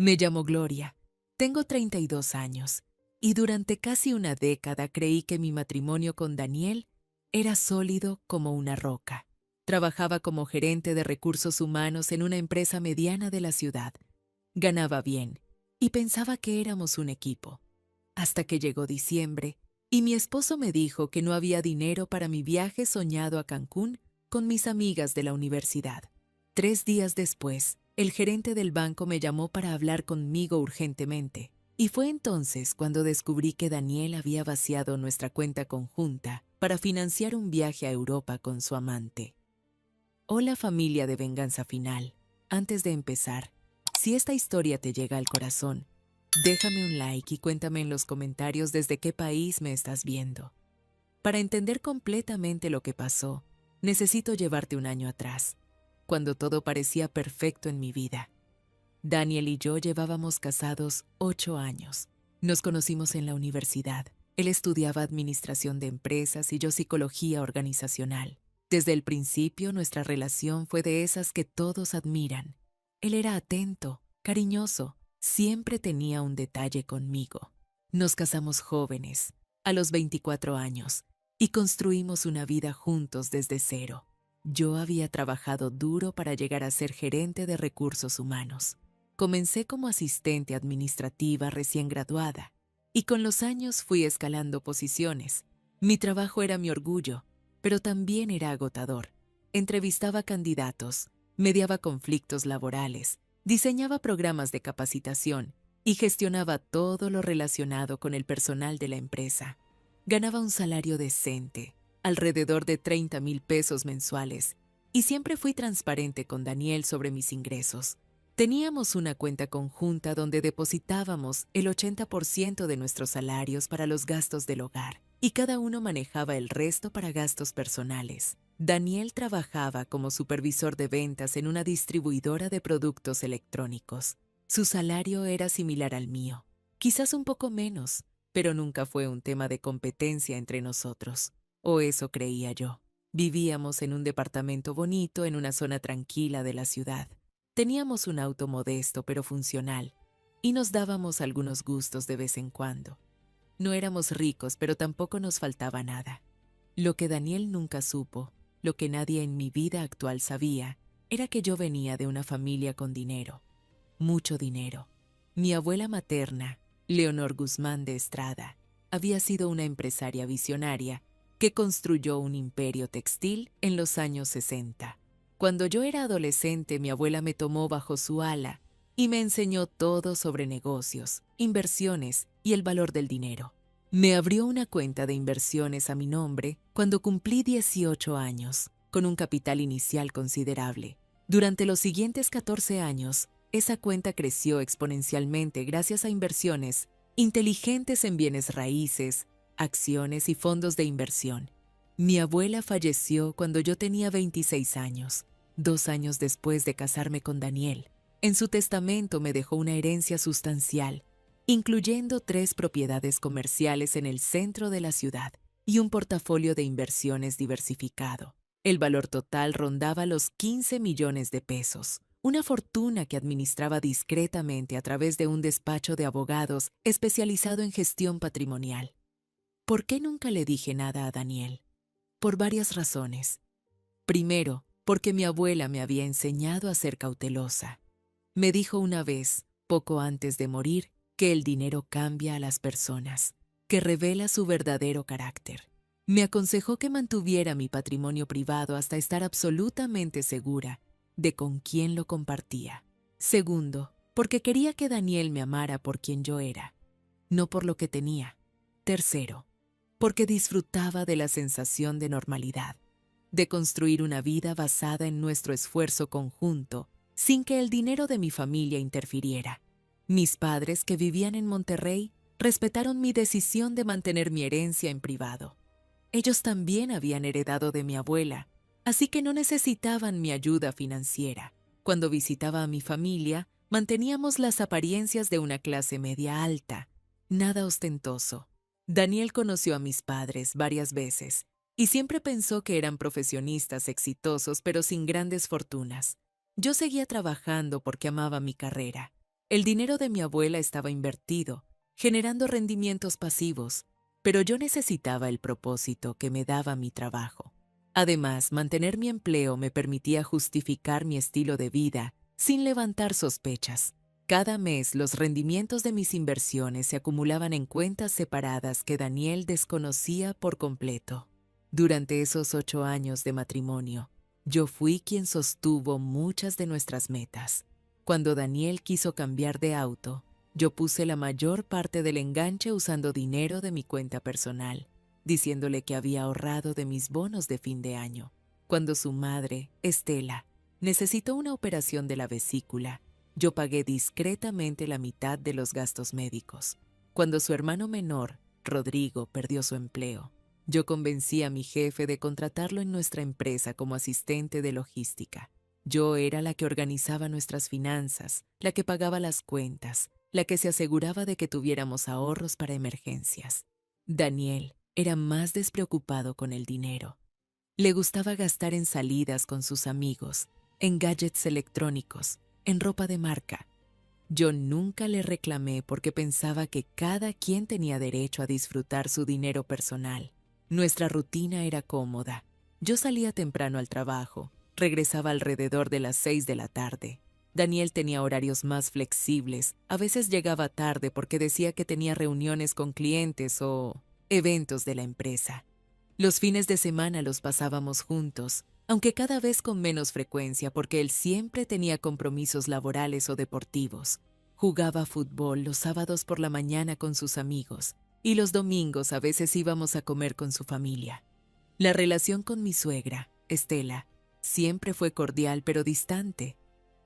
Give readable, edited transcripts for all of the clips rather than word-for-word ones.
Me llamo Gloria, tengo 32 años y durante casi una década creí que mi matrimonio con Daniel era sólido como una roca. Trabajaba como gerente de recursos humanos en una empresa mediana de la ciudad. Ganaba bien y pensaba que éramos un equipo. Hasta que llegó diciembre y mi esposo me dijo que no había dinero para mi viaje soñado a Cancún con mis amigas de la universidad. 3 días después, el gerente del banco me llamó para hablar conmigo urgentemente, y fue entonces cuando descubrí que Daniel había vaciado nuestra cuenta conjunta para financiar un viaje a Europa con su amante. Hola familia de Venganza Final. Antes de empezar, si esta historia te llega al corazón, déjame un like y cuéntame en los comentarios desde qué país me estás viendo. Para entender completamente lo que pasó, necesito llevarte un año atrás, cuando todo parecía perfecto en mi vida. Daniel y yo llevábamos casados 8 años. Nos conocimos en la universidad. Él estudiaba administración de empresas y yo psicología organizacional. Desde el principio nuestra relación fue de esas que todos admiran. Él era atento, cariñoso, siempre tenía un detalle conmigo. Nos casamos jóvenes, a los 24 años, y construimos una vida juntos desde cero. Yo había trabajado duro para llegar a ser gerente de recursos humanos. Comencé como asistente administrativa recién graduada y con los años fui escalando posiciones. Mi trabajo era mi orgullo, pero también era agotador. Entrevistaba candidatos, mediaba conflictos laborales, diseñaba programas de capacitación y gestionaba todo lo relacionado con el personal de la empresa. Ganaba un salario decente, alrededor de 30,000 pesos mensuales, y siempre fui transparente con Daniel sobre mis ingresos. Teníamos una cuenta conjunta donde depositábamos el 80% de nuestros salarios para los gastos del hogar y cada uno manejaba el resto para gastos personales. Daniel trabajaba como supervisor de ventas en una distribuidora de productos electrónicos. Su salario era similar al mío, quizás un poco menos, pero nunca fue un tema de competencia entre nosotros. O eso creía yo. Vivíamos en un departamento bonito en una zona tranquila de la ciudad. Teníamos un auto modesto pero funcional, y nos dábamos algunos gustos de vez en cuando. No éramos ricos, pero tampoco nos faltaba nada. Lo que Daniel nunca supo, lo que nadie en mi vida actual sabía, era que yo venía de una familia con dinero, mucho dinero. Mi abuela materna, Leonor Guzmán de Estrada, había sido una empresaria visionaria que construyó un imperio textil en los años 60. Cuando yo era adolescente, mi abuela me tomó bajo su ala y me enseñó todo sobre negocios, inversiones y el valor del dinero. Me abrió una cuenta de inversiones a mi nombre cuando cumplí 18 años, con un capital inicial considerable. Durante los siguientes 14 años, esa cuenta creció exponencialmente gracias a inversiones inteligentes en bienes raíces, acciones y fondos de inversión. Mi abuela falleció cuando yo tenía 26 años, 2 años después de casarme con Daniel. En su testamento me dejó una herencia sustancial, incluyendo 3 propiedades comerciales en el centro de la ciudad y un portafolio de inversiones diversificado. El valor total rondaba los 15 millones de pesos, una fortuna que administraba discretamente a través de un despacho de abogados especializado en gestión patrimonial. ¿Por qué nunca le dije nada a Daniel? Por varias razones. Primero, porque mi abuela me había enseñado a ser cautelosa. Me dijo una vez, poco antes de morir, que el dinero cambia a las personas, que revela su verdadero carácter. Me aconsejó que mantuviera mi patrimonio privado hasta estar absolutamente segura de con quién lo compartía. Segundo, porque quería que Daniel me amara por quien yo era, no por lo que tenía. Tercero, porque disfrutaba de la sensación de normalidad, de construir una vida basada en nuestro esfuerzo conjunto, sin que el dinero de mi familia interfiriera. Mis padres, que vivían en Monterrey, respetaron mi decisión de mantener mi herencia en privado. Ellos también habían heredado de mi abuela, así que no necesitaban mi ayuda financiera. Cuando visitaba a mi familia, manteníamos las apariencias de una clase media alta, nada ostentoso. Daniel conoció a mis padres varias veces y siempre pensó que eran profesionistas exitosos pero sin grandes fortunas. Yo seguía trabajando porque amaba mi carrera. El dinero de mi abuela estaba invertido, generando rendimientos pasivos, pero yo necesitaba el propósito que me daba mi trabajo. Además, mantener mi empleo me permitía justificar mi estilo de vida sin levantar sospechas. Cada mes los rendimientos de mis inversiones se acumulaban en cuentas separadas que Daniel desconocía por completo. Durante esos 8 años de matrimonio, yo fui quien sostuvo muchas de nuestras metas. Cuando Daniel quiso cambiar de auto, yo puse la mayor parte del enganche usando dinero de mi cuenta personal, diciéndole que había ahorrado de mis bonos de fin de año. Cuando su madre, Estela, necesitó una operación de la vesícula, yo pagué discretamente la mitad de los gastos médicos. Cuando su hermano menor, Rodrigo, perdió su empleo, yo convencí a mi jefe de contratarlo en nuestra empresa como asistente de logística. Yo era la que organizaba nuestras finanzas, la que pagaba las cuentas, la que se aseguraba de que tuviéramos ahorros para emergencias. Daniel era más despreocupado con el dinero. Le gustaba gastar en salidas con sus amigos, en gadgets electrónicos, en ropa de marca. Yo nunca le reclamé porque pensaba que cada quien tenía derecho a disfrutar su dinero personal. Nuestra rutina era cómoda. Yo salía temprano al trabajo, regresaba alrededor de las 6 de la tarde. Daniel tenía horarios más flexibles, a veces llegaba tarde porque decía que tenía reuniones con clientes o eventos de la empresa. Los fines de semana los pasábamos juntos, aunque cada vez con menos frecuencia porque él siempre tenía compromisos laborales o deportivos. Jugaba fútbol los sábados por la mañana con sus amigos y los domingos a veces íbamos a comer con su familia. La relación con mi suegra, Estela, siempre fue cordial pero distante.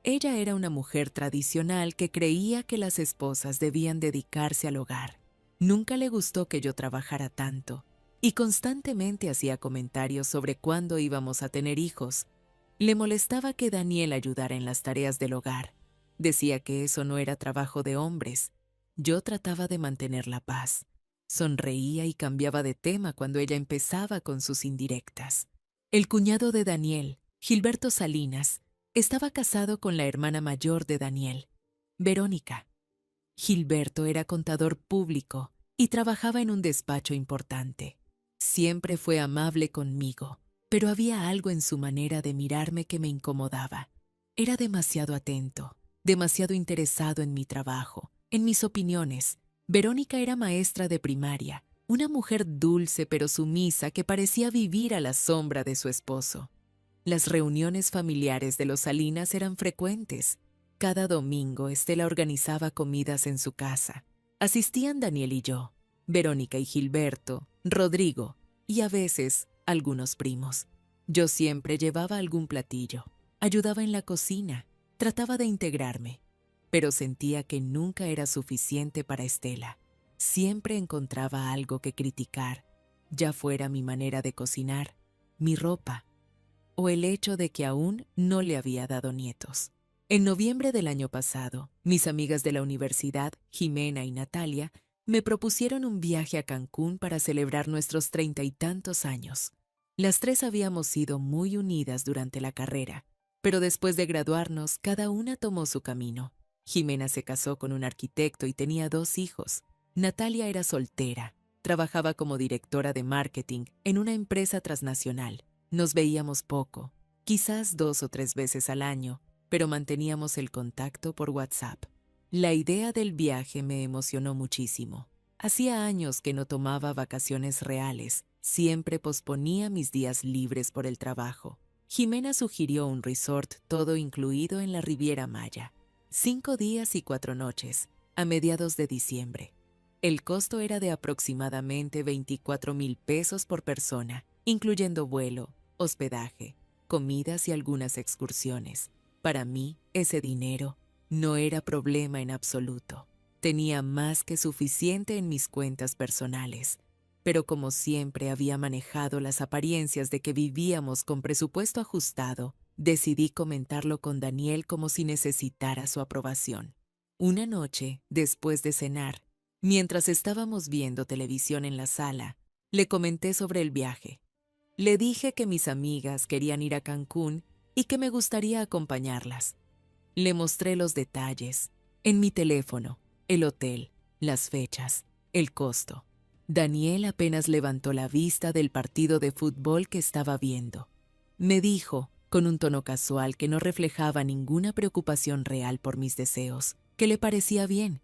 Ella era una mujer tradicional que creía que las esposas debían dedicarse al hogar. Nunca le gustó que yo trabajara tanto y constantemente hacía comentarios sobre cuándo íbamos a tener hijos. Le molestaba que Daniel ayudara en las tareas del hogar. Decía que eso no era trabajo de hombres. Yo trataba de mantener la paz. Sonreía y cambiaba de tema cuando ella empezaba con sus indirectas. El cuñado de Daniel, Gilberto Salinas, estaba casado con la hermana mayor de Daniel, Verónica. Gilberto era contador público y trabajaba en un despacho importante. Siempre fue amable conmigo, pero había algo en su manera de mirarme que me incomodaba. Era demasiado atento, demasiado interesado en mi trabajo, en mis opiniones. Verónica era maestra de primaria, una mujer dulce pero sumisa que parecía vivir a la sombra de su esposo. Las reuniones familiares de los Salinas eran frecuentes. Cada domingo Estela organizaba comidas en su casa. Asistían Daniel y yo, Verónica y Gilberto, Rodrigo y a veces algunos primos. Yo siempre llevaba algún platillo, ayudaba en la cocina, trataba de integrarme, pero sentía que nunca era suficiente para Estela. Siempre encontraba algo que criticar, ya fuera mi manera de cocinar, mi ropa o el hecho de que aún no le había dado nietos. En noviembre del año pasado, mis amigas de la universidad, Jimena y Natalia, me propusieron un viaje a Cancún para celebrar nuestros 30 y tantos años. Las tres habíamos sido muy unidas durante la carrera, pero después de graduarnos, cada una tomó su camino. Jimena se casó con un arquitecto y tenía 2 hijos. Natalia era soltera, trabajaba como directora de marketing en una empresa transnacional. Nos veíamos poco, quizás 2 o 3 veces al año, pero manteníamos el contacto por WhatsApp. La idea del viaje me emocionó muchísimo. Hacía años que no tomaba vacaciones reales, siempre posponía mis días libres por el trabajo. Jimena sugirió un resort todo incluido en la Riviera Maya, 5 días y 4 noches, a mediados de diciembre. El costo era de aproximadamente 24,000 pesos por persona, incluyendo vuelo, hospedaje, comidas y algunas excursiones. Para mí, ese dinero no era problema en absoluto. Tenía más que suficiente en mis cuentas personales, pero como siempre había manejado las apariencias de que vivíamos con presupuesto ajustado, decidí comentarlo con Daniel como si necesitara su aprobación. Una noche, después de cenar, mientras estábamos viendo televisión en la sala, le comenté sobre el viaje. Le dije que mis amigas querían ir a Cancún y que me gustaría acompañarlas. Le mostré los detalles, En mi teléfono, el hotel, las fechas, el costo. Daniel apenas levantó la vista del partido de fútbol que estaba viendo. Me dijo, con un tono casual que no reflejaba ninguna preocupación real por mis deseos, que le parecía bien,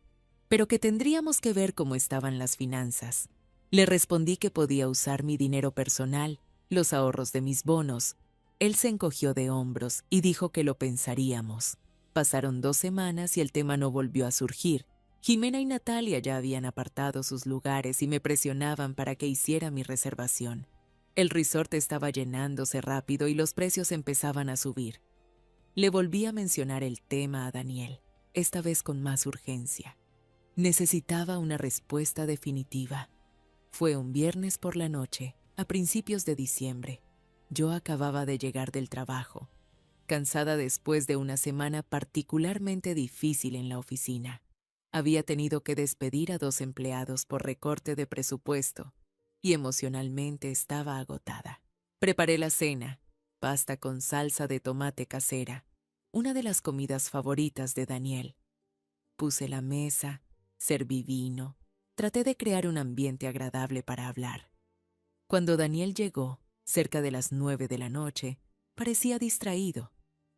pero que tendríamos que ver cómo estaban las finanzas. Le respondí que podía usar mi dinero personal, los ahorros de mis bonos. Él se encogió de hombros y dijo que lo pensaríamos. Pasaron 2 semanas y el tema no volvió a surgir. Jimena y Natalia ya habían apartado sus lugares y me presionaban para que hiciera mi reservación. El resort estaba llenándose rápido y los precios empezaban a subir. Le volví a mencionar el tema a Daniel, esta vez con más urgencia. Necesitaba una respuesta definitiva. Fue un viernes por la noche, a principios de diciembre. Yo acababa de llegar del trabajo, cansada después de una semana particularmente difícil en la oficina. Había tenido que despedir a 2 empleados por recorte de presupuesto y emocionalmente estaba agotada. Preparé la cena, pasta con salsa de tomate casera, una de las comidas favoritas de Daniel. Puse la mesa, serví vino, traté de crear un ambiente agradable para hablar. Cuando Daniel llegó, cerca de las 9 de la noche, parecía distraído.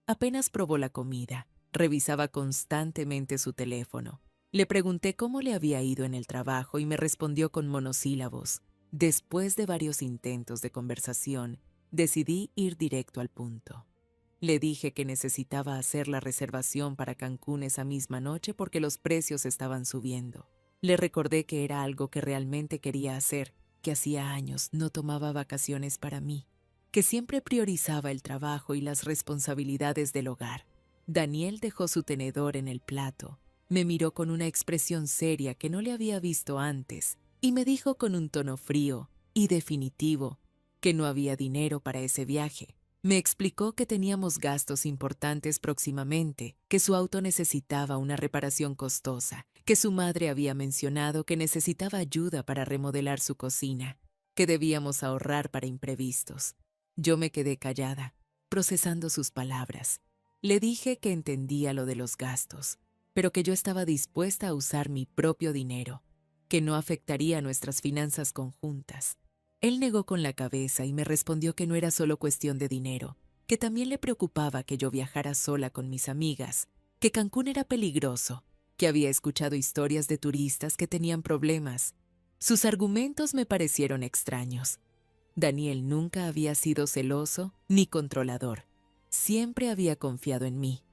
Apenas probó la comida, revisaba constantemente su teléfono. Le pregunté cómo le había ido en el trabajo y me respondió con monosílabos. Después de varios intentos de conversación, decidí ir directo al punto. Le dije que necesitaba hacer la reservación para Cancún esa misma noche porque los precios estaban subiendo. Le recordé que era algo que realmente quería hacer, que hacía años no tomaba vacaciones para mí, que siempre priorizaba el trabajo y las responsabilidades del hogar. Daniel dejó su tenedor en el plato, me miró con una expresión seria que no le había visto antes y me dijo con un tono frío y definitivo que no había dinero para ese viaje. Me explicó que teníamos gastos importantes próximamente, que su auto necesitaba una reparación costosa, que su madre había mencionado que necesitaba ayuda para remodelar su cocina, que debíamos ahorrar para imprevistos. Yo me quedé callada, procesando sus palabras. Le dije que entendía lo de los gastos, pero que yo estaba dispuesta a usar mi propio dinero, que no afectaría nuestras finanzas conjuntas. Él negó con la cabeza y me respondió que no era solo cuestión de dinero, que también le preocupaba que yo viajara sola con mis amigas, que Cancún era peligroso, que había escuchado historias de turistas que tenían problemas. Sus argumentos me parecieron extraños. Daniel nunca había sido celoso ni controlador. Siempre había confiado en mí.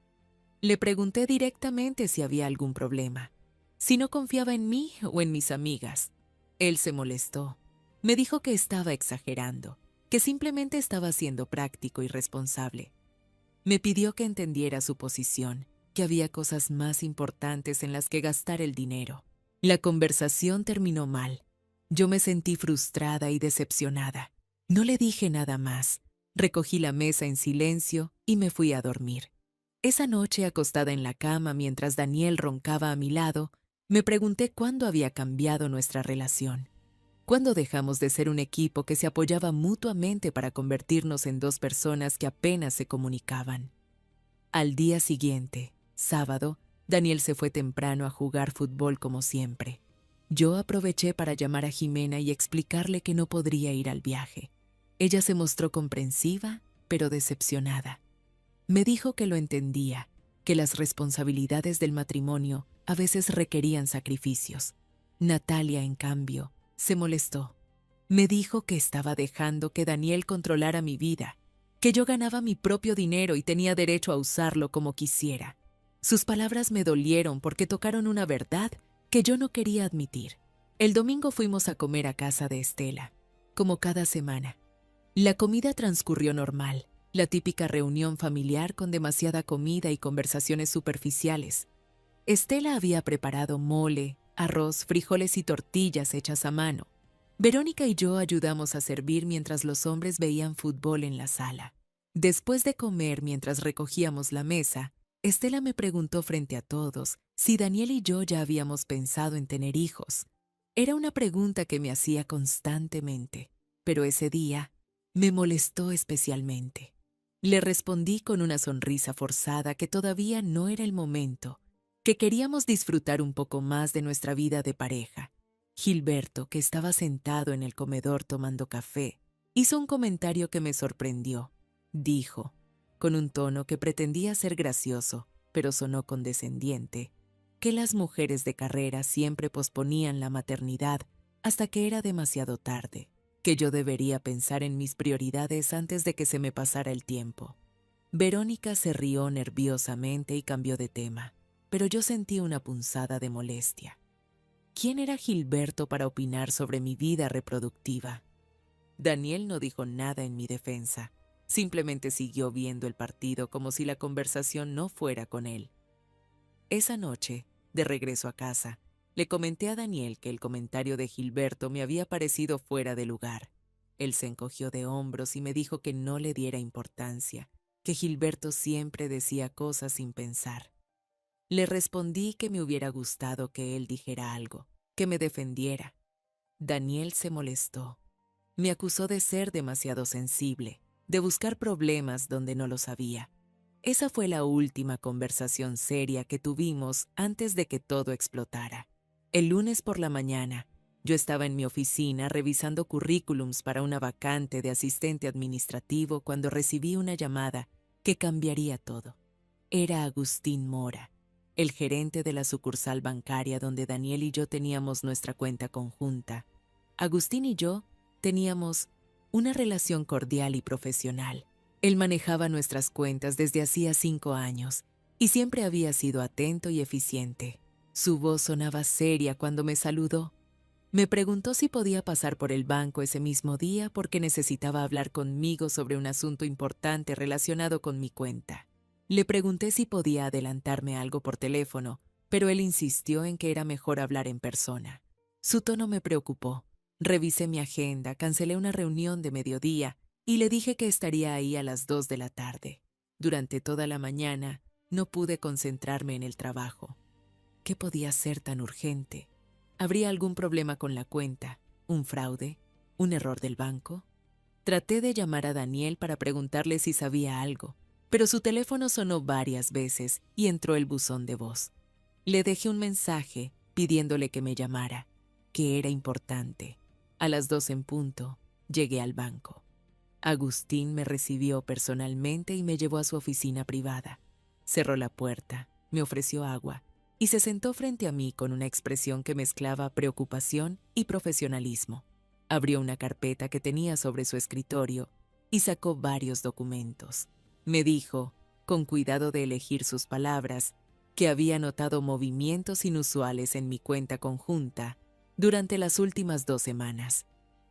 Le pregunté directamente si había algún problema, si no confiaba en mí o en mis amigas. Él se molestó. Me dijo que estaba exagerando, que simplemente estaba siendo práctico y responsable. Me pidió que entendiera su posición, que había cosas más importantes en las que gastar el dinero. La conversación terminó mal. Yo me sentí frustrada y decepcionada. No le dije nada más. Recogí la mesa en silencio y me fui a dormir. Esa noche, acostada en la cama mientras Daniel roncaba a mi lado, me pregunté cuándo había cambiado nuestra relación. ¿Cuándo dejamos de ser un equipo que se apoyaba mutuamente para convertirnos en 2 personas que apenas se comunicaban? Al día siguiente, sábado, Daniel se fue temprano a jugar fútbol como siempre. Yo aproveché para llamar a Jimena y explicarle que no podría ir al viaje. Ella se mostró comprensiva, pero decepcionada. Me dijo que lo entendía, que las responsabilidades del matrimonio a veces requerían sacrificios. Natalia, en cambio, se molestó. Me dijo que estaba dejando que Daniel controlara mi vida, que yo ganaba mi propio dinero y tenía derecho a usarlo como quisiera. Sus palabras me dolieron porque tocaron una verdad que yo no quería admitir. El domingo fuimos a comer a casa de Estela, como cada semana. La comida transcurrió normal, la típica reunión familiar con demasiada comida y conversaciones superficiales. Estela había preparado mole, arroz, frijoles y tortillas hechas a mano. Verónica y yo ayudamos a servir mientras los hombres veían fútbol en la sala. Después de comer, mientras recogíamos la mesa, Estela me preguntó frente a todos si Daniel y yo ya habíamos pensado en tener hijos. Era una pregunta que me hacía constantemente, pero ese día me molestó especialmente. Le respondí con una sonrisa forzada que todavía no era el momento que queríamos disfrutar un poco más de nuestra vida de pareja. Gilberto, que estaba sentado en el comedor tomando café, hizo un comentario que me sorprendió. Dijo, con un tono que pretendía ser gracioso, pero sonó condescendiente, que las mujeres de carrera siempre posponían la maternidad hasta que era demasiado tarde, que yo debería pensar en mis prioridades antes de que se me pasara el tiempo. Verónica se rió nerviosamente y cambió de tema, pero yo sentí una punzada de molestia. ¿Quién era Gilberto para opinar sobre mi vida reproductiva? Daniel no dijo nada en mi defensa, simplemente siguió viendo el partido como si la conversación no fuera con él. Esa noche, de regreso a casa, le comenté a Daniel que el comentario de Gilberto me había parecido fuera de lugar. Él se encogió de hombros y me dijo que no le diera importancia, que Gilberto siempre decía cosas sin pensar. Le respondí que me hubiera gustado que él dijera algo, que me defendiera. Daniel se molestó. Me acusó de ser demasiado sensible, de buscar problemas donde no los había. Esa fue la última conversación seria que tuvimos antes de que todo explotara. El lunes por la mañana, yo estaba en mi oficina revisando currículums para una vacante de asistente administrativo cuando recibí una llamada que cambiaría todo. Era Agustín Mora, el gerente de la sucursal bancaria donde Daniel y yo teníamos nuestra cuenta conjunta. Agustín y yo teníamos una relación cordial y profesional. Él manejaba nuestras cuentas desde hacía 5 años y siempre había sido atento y eficiente. Su voz sonaba seria cuando me saludó. Me preguntó si podía pasar por el banco ese mismo día porque necesitaba hablar conmigo sobre un asunto importante relacionado con mi cuenta. Le pregunté si podía adelantarme algo por teléfono, pero él insistió en que era mejor hablar en persona. Su tono me preocupó. Revisé mi agenda, cancelé una reunión de mediodía y le dije que estaría ahí a las 2 de la tarde. Durante toda la mañana no pude concentrarme en el trabajo. ¿Qué podía ser tan urgente? ¿Habría algún problema con la cuenta? ¿Un fraude? ¿Un error del banco? Traté de llamar a Daniel para preguntarle si sabía algo, pero su teléfono sonó varias veces y entró el buzón de voz. Le dejé un mensaje pidiéndole que me llamara, que era importante. A las 2 en punto, llegué al banco. Agustín me recibió personalmente y me llevó a su oficina privada. Cerró la puerta, me ofreció agua y se sentó frente a mí con una expresión que mezclaba preocupación y profesionalismo. Abrió una carpeta que tenía sobre su escritorio y sacó varios documentos. Me dijo, con cuidado de elegir sus palabras, que había notado movimientos inusuales en mi cuenta conjunta durante las últimas 2 semanas.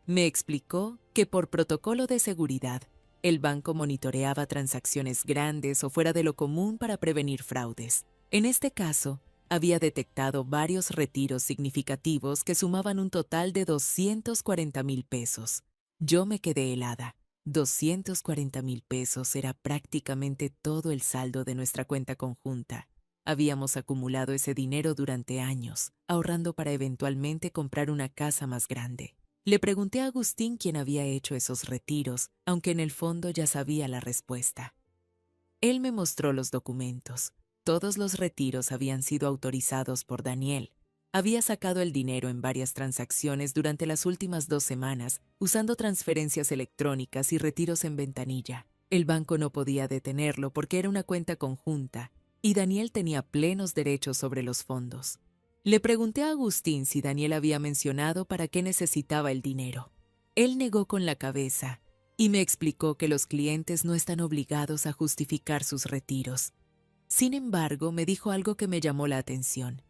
Me explicó que por protocolo de seguridad, el banco monitoreaba transacciones grandes o fuera de lo común para prevenir fraudes. En este caso, había detectado varios retiros significativos que sumaban un total de 240,000 pesos. Yo me quedé helada. 240,000 pesos era prácticamente todo el saldo de nuestra cuenta conjunta. Habíamos acumulado ese dinero durante años, ahorrando para eventualmente comprar una casa más grande. Le pregunté a Agustín quién había hecho esos retiros, aunque en el fondo ya sabía la respuesta. Él me mostró los documentos. Todos los retiros habían sido autorizados por Daniel. Había sacado el dinero en varias transacciones durante las últimas 2 semanas, usando transferencias electrónicas y retiros en ventanilla. El banco no podía detenerlo porque era una cuenta conjunta, y Daniel tenía plenos derechos sobre los fondos. Le pregunté a Agustín si Daniel había mencionado para qué necesitaba el dinero. Él negó con la cabeza y me explicó que los clientes no están obligados a justificar sus retiros. Sin embargo, me dijo algo que me llamó la atención.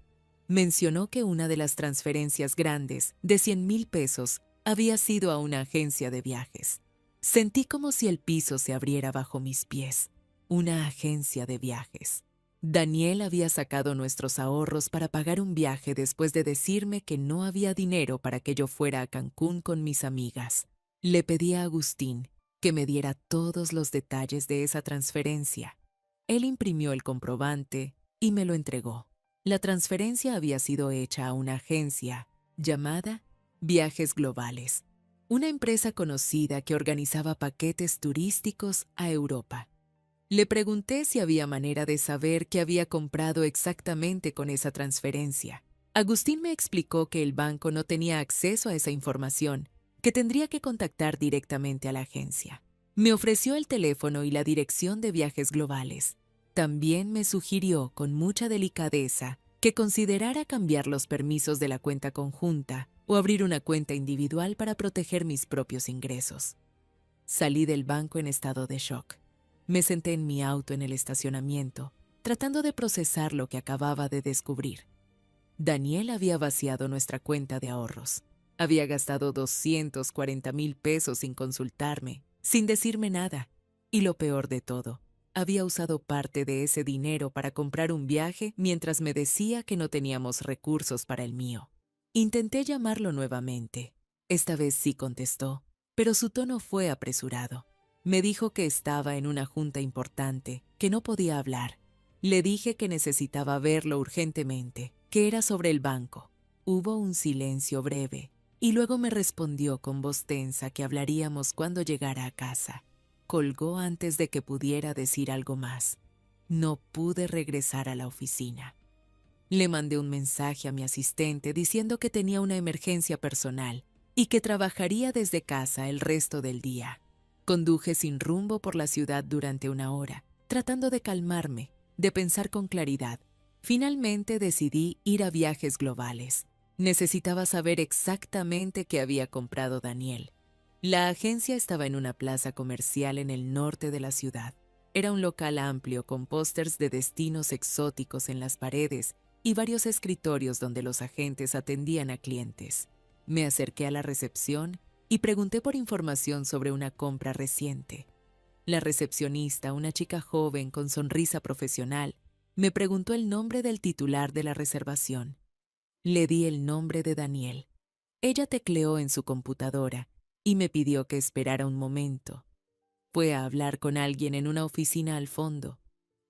Mencionó que una de las transferencias grandes, de 100,000 pesos, había sido a una agencia de viajes. Sentí como si el piso se abriera bajo mis pies. Una agencia de viajes. Daniel había sacado nuestros ahorros para pagar un viaje después de decirme que no había dinero para que yo fuera a Cancún con mis amigas. Le pedí a Agustín que me diera todos los detalles de esa transferencia. Él imprimió el comprobante y me lo entregó. La transferencia había sido hecha a una agencia llamada Viajes Globales, una empresa conocida que organizaba paquetes turísticos a Europa. Le pregunté si había manera de saber qué había comprado exactamente con esa transferencia. Agustín me explicó que el banco no tenía acceso a esa información, que tendría que contactar directamente a la agencia. Me ofreció el teléfono y la dirección de Viajes Globales. También me sugirió con mucha delicadeza que considerara cambiar los permisos de la cuenta conjunta o abrir una cuenta individual para proteger mis propios ingresos. Salí del banco en estado de shock. Me senté en mi auto en el estacionamiento, tratando de procesar lo que acababa de descubrir. Daniel había vaciado nuestra cuenta de ahorros. Había gastado 240,000 pesos sin consultarme, sin decirme nada. Y lo peor de todo, había usado parte de ese dinero para comprar un viaje mientras me decía que no teníamos recursos para el mío. Intenté llamarlo nuevamente. Esta vez sí contestó, pero su tono fue apresurado. Me dijo que estaba en una junta importante, que no podía hablar. Le dije que necesitaba verlo urgentemente, que era sobre el banco. Hubo un silencio breve, y luego me respondió con voz tensa que hablaríamos cuando llegara a casa. Colgó antes de que pudiera decir algo más. No pude regresar a la oficina. Le mandé un mensaje a mi asistente diciendo que tenía una emergencia personal y que trabajaría desde casa el resto del día. Conduje sin rumbo por la ciudad durante una hora, tratando de calmarme, de pensar con claridad. Finalmente decidí ir a Viajes Globales. Necesitaba saber exactamente qué había comprado Daniel. La agencia estaba en una plaza comercial en el norte de la ciudad. Era un local amplio con pósters de destinos exóticos en las paredes y varios escritorios donde los agentes atendían a clientes. Me acerqué a la recepción y pregunté por información sobre una compra reciente. La recepcionista, una chica joven con sonrisa profesional, me preguntó el nombre del titular de la reservación. Le di el nombre de Daniel. Ella tecleó en su computadora y me pidió que esperara un momento. Fue a hablar con alguien en una oficina al fondo.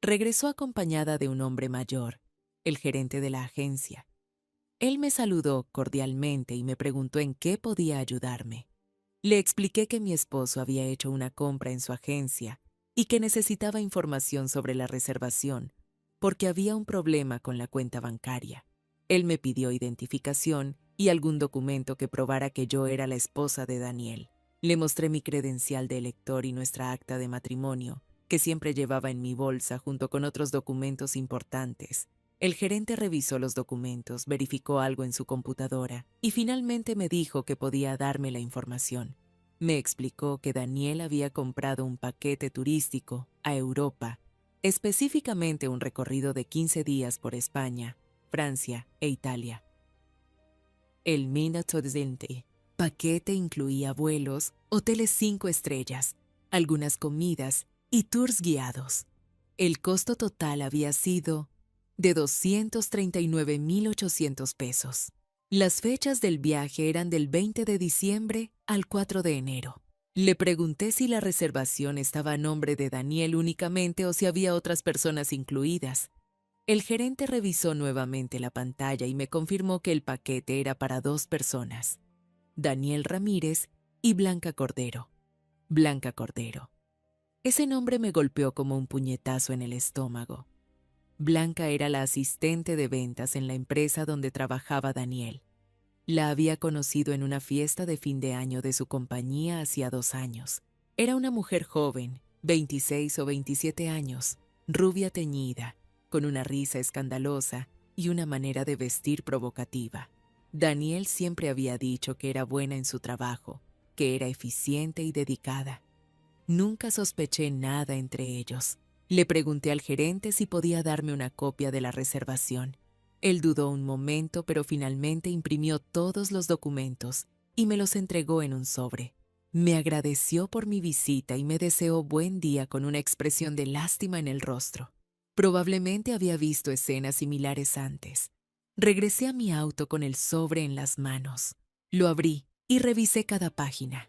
Regresó acompañada de un hombre mayor, el gerente de la agencia. Él me saludó cordialmente y me preguntó en qué podía ayudarme. Le expliqué que mi esposo había hecho una compra en su agencia y que necesitaba información sobre la reservación porque había un problema con la cuenta bancaria. Él me pidió identificación y algún documento que probara que yo era la esposa de Daniel. Le mostré mi credencial de elector y nuestra acta de matrimonio, que siempre llevaba en mi bolsa junto con otros documentos importantes. El gerente revisó los documentos, verificó algo en su computadora y finalmente me dijo que podía darme la información. Me explicó que Daniel había comprado un paquete turístico a Europa, específicamente un recorrido de 15 días por España, Francia e Italia. El Minatodzente paquete incluía vuelos, hoteles 5 estrellas, algunas comidas y tours guiados. El costo total había sido de 239,800 pesos. Las fechas del viaje eran del 20 de diciembre al 4 de enero. Le pregunté si la reservación estaba a nombre de Daniel únicamente o si había otras personas incluidas. El gerente revisó nuevamente la pantalla y me confirmó que el paquete era para 2 personas, Daniel Ramírez y Blanca Cordero. Blanca Cordero. Ese nombre me golpeó como un puñetazo en el estómago. Blanca era la asistente de ventas en la empresa donde trabajaba Daniel. La había conocido en una fiesta de fin de año de su compañía hacía 2 años. Era una mujer joven, 26 o 27 años, rubia teñida, con una risa escandalosa y una manera de vestir provocativa. Daniel siempre había dicho que era buena en su trabajo, que era eficiente y dedicada. Nunca sospeché nada entre ellos. Le pregunté al gerente si podía darme una copia de la reservación. Él dudó un momento, pero finalmente imprimió todos los documentos y me los entregó en un sobre. Me agradeció por mi visita y me deseó buen día con una expresión de lástima en el rostro. Probablemente había visto escenas similares antes. Regresé a mi auto con el sobre en las manos. Lo abrí y revisé cada página.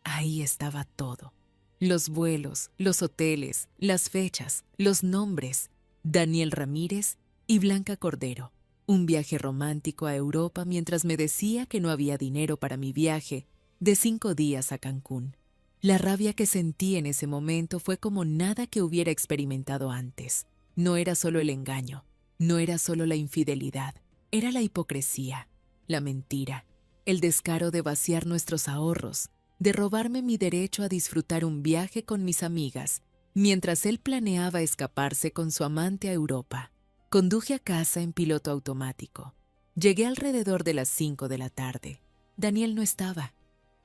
Ahí estaba todo. Los vuelos, los hoteles, las fechas, los nombres. Daniel Ramírez y Blanca Cordero. Un viaje romántico a Europa mientras me decía que no había dinero para mi viaje de 5 días a Cancún. La rabia que sentí en ese momento fue como nada que hubiera experimentado antes. No era solo el engaño, no era solo la infidelidad, era la hipocresía, la mentira, el descaro de vaciar nuestros ahorros, de robarme mi derecho a disfrutar un viaje con mis amigas, mientras él planeaba escaparse con su amante a Europa. Conduje a casa en piloto automático. Llegué alrededor de las 5 de la tarde. Daniel no estaba.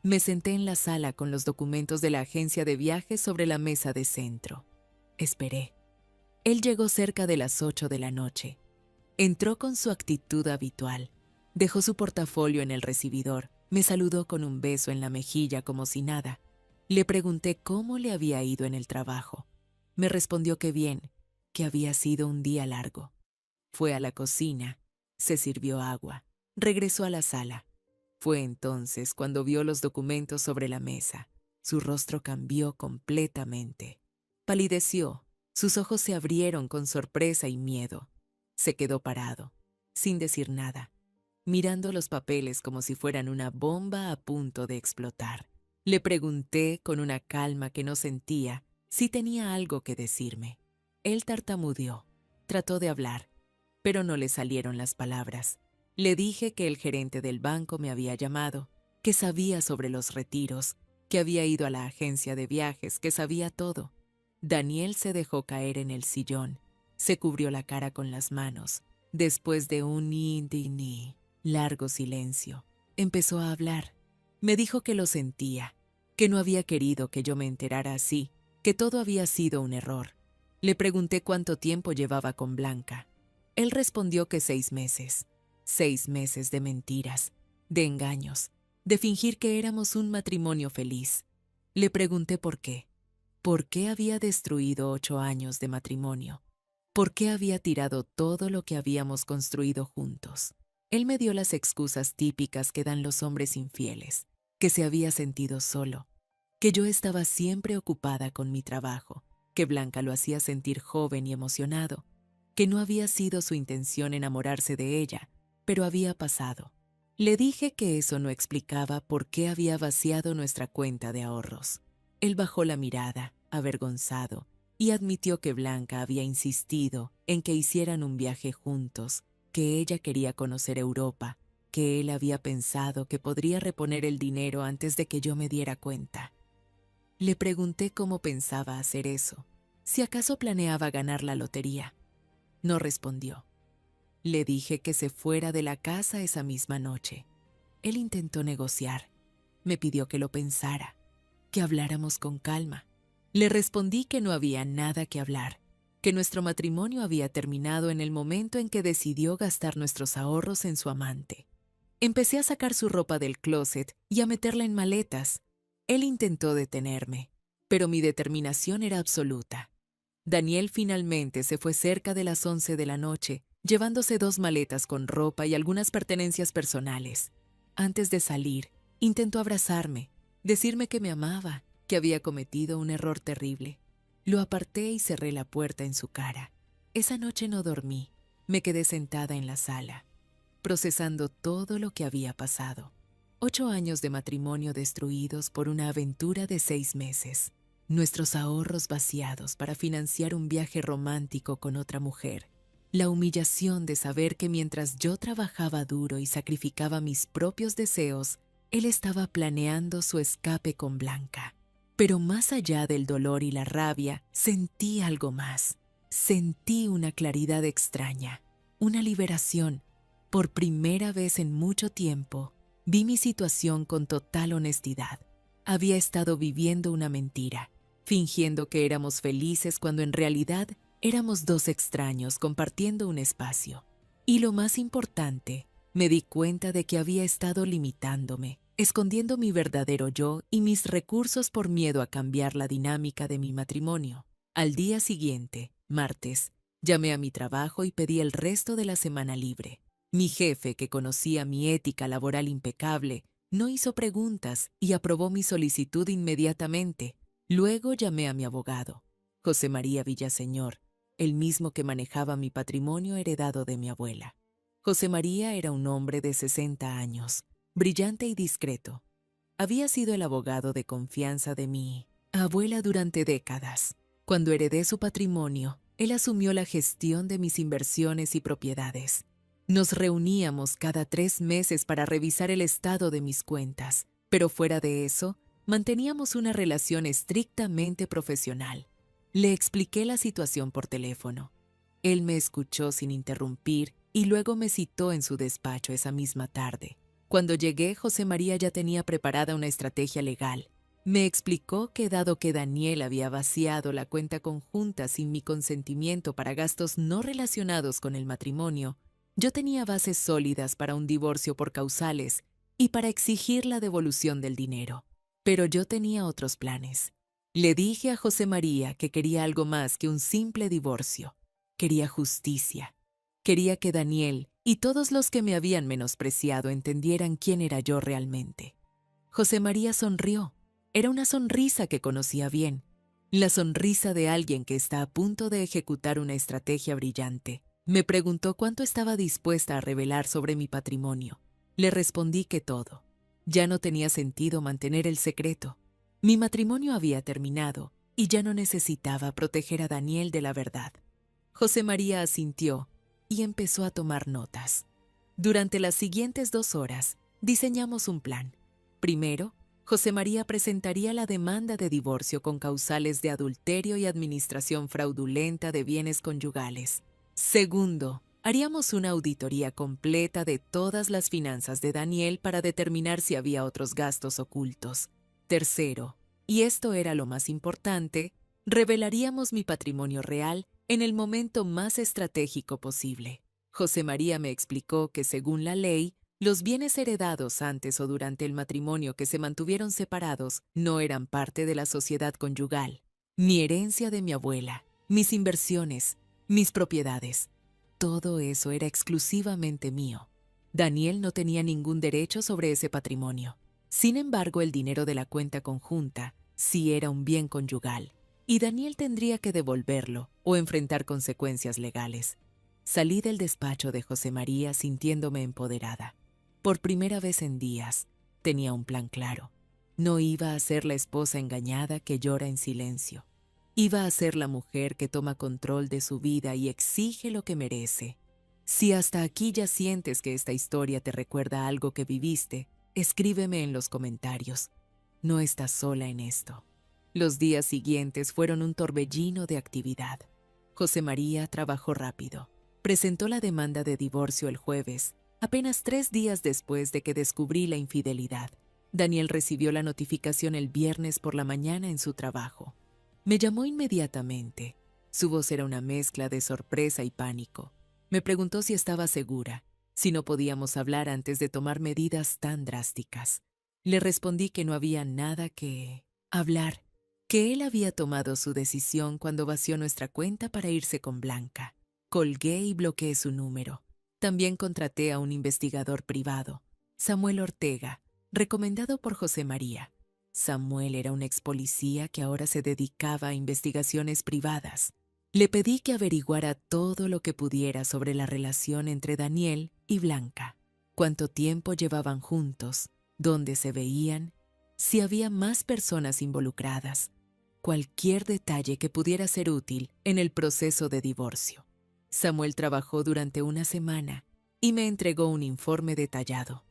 Me senté en la sala con los documentos de la agencia de viajes sobre la mesa de centro. Esperé. Él llegó cerca de las 8 de la noche. Entró con su actitud habitual. Dejó su portafolio en el recibidor. Me saludó con un beso en la mejilla como si nada. Le pregunté cómo le había ido en el trabajo. Me respondió que bien, que había sido un día largo. Fue a la cocina, se sirvió agua, regresó a la sala. Fue entonces cuando vio los documentos sobre la mesa. Su rostro cambió completamente. Palideció, sus ojos se abrieron con sorpresa y miedo. Se quedó parado, sin decir nada, mirando los papeles como si fueran una bomba a punto de explotar. Le pregunté con una calma que no sentía si tenía algo que decirme. Él tartamudeó, trató de hablar, pero no le salieron las palabras. Le dije que el gerente del banco me había llamado, que sabía sobre los retiros, que había ido a la agencia de viajes, que sabía todo. Daniel se dejó caer en el sillón, se cubrió la cara con las manos. Después de un ni largo silencio, empezó a hablar. Me dijo que lo sentía, que no había querido que yo me enterara así, que todo había sido un error. Le pregunté cuánto tiempo llevaba con Blanca. Él respondió que 6 meses. 6 meses de mentiras, de engaños, de fingir que éramos un matrimonio feliz. Le pregunté por qué. ¿Por qué había destruido 8 años de matrimonio? ¿Por qué había tirado todo lo que habíamos construido juntos? Él me dio las excusas típicas que dan los hombres infieles, que se había sentido solo, que yo estaba siempre ocupada con mi trabajo, que Blanca lo hacía sentir joven y emocionado, que no había sido su intención enamorarse de ella, pero había pasado. Le dije que eso no explicaba por qué había vaciado nuestra cuenta de ahorros. Él bajó la mirada, avergonzado, y admitió que Blanca había insistido en que hicieran un viaje juntos, que ella quería conocer Europa, que él había pensado que podría reponer el dinero antes de que yo me diera cuenta. Le pregunté cómo pensaba hacer eso, si acaso planeaba ganar la lotería. No respondió. Le dije que se fuera de la casa esa misma noche. Él intentó negociar. Me pidió que lo pensara, que habláramos con calma. Le respondí que no había nada que hablar, que nuestro matrimonio había terminado en el momento en que decidió gastar nuestros ahorros en su amante. Empecé a sacar su ropa del closet y a meterla en maletas. Él intentó detenerme, pero mi determinación era absoluta. Daniel finalmente se fue cerca de las 11 de la noche, llevándose 2 maletas con ropa y algunas pertenencias personales. Antes de salir, intentó abrazarme, decirme que me amaba, que había cometido un error terrible. Lo aparté y cerré la puerta en su cara. Esa noche no dormí. Me quedé sentada en la sala, procesando todo lo que había pasado. 8 años de matrimonio destruidos por una aventura de 6 meses. Nuestros ahorros vaciados para financiar un viaje romántico con otra mujer. La humillación de saber que mientras yo trabajaba duro y sacrificaba mis propios deseos, él estaba planeando su escape con Blanca. Pero más allá del dolor y la rabia, sentí algo más. Sentí una claridad extraña, una liberación. Por primera vez en mucho tiempo, vi mi situación con total honestidad. Había estado viviendo una mentira, fingiendo que éramos felices cuando en realidad éramos 2 extraños compartiendo un espacio. Y lo más importante, me di cuenta de que había estado limitándome, escondiendo mi verdadero yo y mis recursos por miedo a cambiar la dinámica de mi matrimonio. Al día siguiente, martes, llamé a mi trabajo y pedí el resto de la semana libre. Mi jefe, que conocía mi ética laboral impecable, no hizo preguntas y aprobó mi solicitud inmediatamente. Luego llamé a mi abogado, José María Villaseñor, el mismo que manejaba mi patrimonio heredado de mi abuela. José María era un hombre de 60 años, brillante y discreto. había sido el abogado de confianza de mi abuela durante décadas. Cuando heredé su patrimonio, él asumió la gestión de mis inversiones y propiedades. Nos reuníamos cada 3 meses para revisar el estado de mis cuentas, pero fuera de eso, manteníamos una relación estrictamente profesional. Le expliqué la situación por teléfono. Él me escuchó sin interrumpir y luego me citó en su despacho esa misma tarde. Cuando llegué, José María ya tenía preparada una estrategia legal. Me explicó que dado que Daniel había vaciado la cuenta conjunta sin mi consentimiento para gastos no relacionados con el matrimonio, yo tenía bases sólidas para un divorcio por causales y para exigir la devolución del dinero. Pero yo tenía otros planes. Le dije a José María que quería algo más que un simple divorcio. Quería justicia. Quería que Daniel y todos los que me habían menospreciado entendieran quién era yo realmente. José María sonrió. Era una sonrisa que conocía bien. La sonrisa de alguien que está a punto de ejecutar una estrategia brillante. Me preguntó cuánto estaba dispuesta a revelar sobre mi patrimonio. Le respondí que todo. Ya no tenía sentido mantener el secreto. Mi matrimonio había terminado y ya no necesitaba proteger a Daniel de la verdad. José María asintió y empezó a tomar notas. Durante las siguientes 2 horas, diseñamos un plan. Primero, José María presentaría la demanda de divorcio con causales de adulterio y administración fraudulenta de bienes conyugales. Segundo, haríamos una auditoría completa de todas las finanzas de Daniel para determinar si había otros gastos ocultos. Tercero, y esto era lo más importante, revelaríamos mi patrimonio real en el momento más estratégico posible. José María me explicó que según la ley, los bienes heredados antes o durante el matrimonio que se mantuvieron separados no eran parte de la sociedad conyugal. Mi herencia de mi abuela, mis inversiones, mis propiedades, todo eso era exclusivamente mío. Daniel no tenía ningún derecho sobre ese patrimonio. Sin embargo, el dinero de la cuenta conjunta sí era un bien conyugal, y Daniel tendría que devolverlo o enfrentar consecuencias legales. Salí del despacho de José María sintiéndome empoderada. Por primera vez en días, tenía un plan claro. No iba a ser la esposa engañada que llora en silencio. Iba a ser la mujer que toma control de su vida y exige lo que merece. Si hasta aquí ya sientes que esta historia te recuerda algo que viviste, escríbeme en los comentarios. No estás sola en esto. Los días siguientes fueron un torbellino de actividad. José María trabajó rápido. Presentó la demanda de divorcio el jueves, apenas 3 días después de que descubrí la infidelidad. Daniel recibió la notificación el viernes por la mañana en su trabajo. Me llamó inmediatamente. Su voz era una mezcla de sorpresa y pánico. Me preguntó si estaba segura, si no podíamos hablar antes de tomar medidas tan drásticas. Le respondí que no había nada que hablar, que él había tomado su decisión cuando vació nuestra cuenta para irse con Blanca. Colgué y bloqueé su número. También contraté a un investigador privado, Samuel Ortega, recomendado por José María. Samuel era un ex policía que ahora se dedicaba a investigaciones privadas. Le pedí que averiguara todo lo que pudiera sobre la relación entre Daniel y Blanca. Cuánto tiempo llevaban juntos, dónde se veían, si había más personas involucradas. Cualquier detalle que pudiera ser útil en el proceso de divorcio. Samuel trabajó durante una semana y me entregó un informe detallado.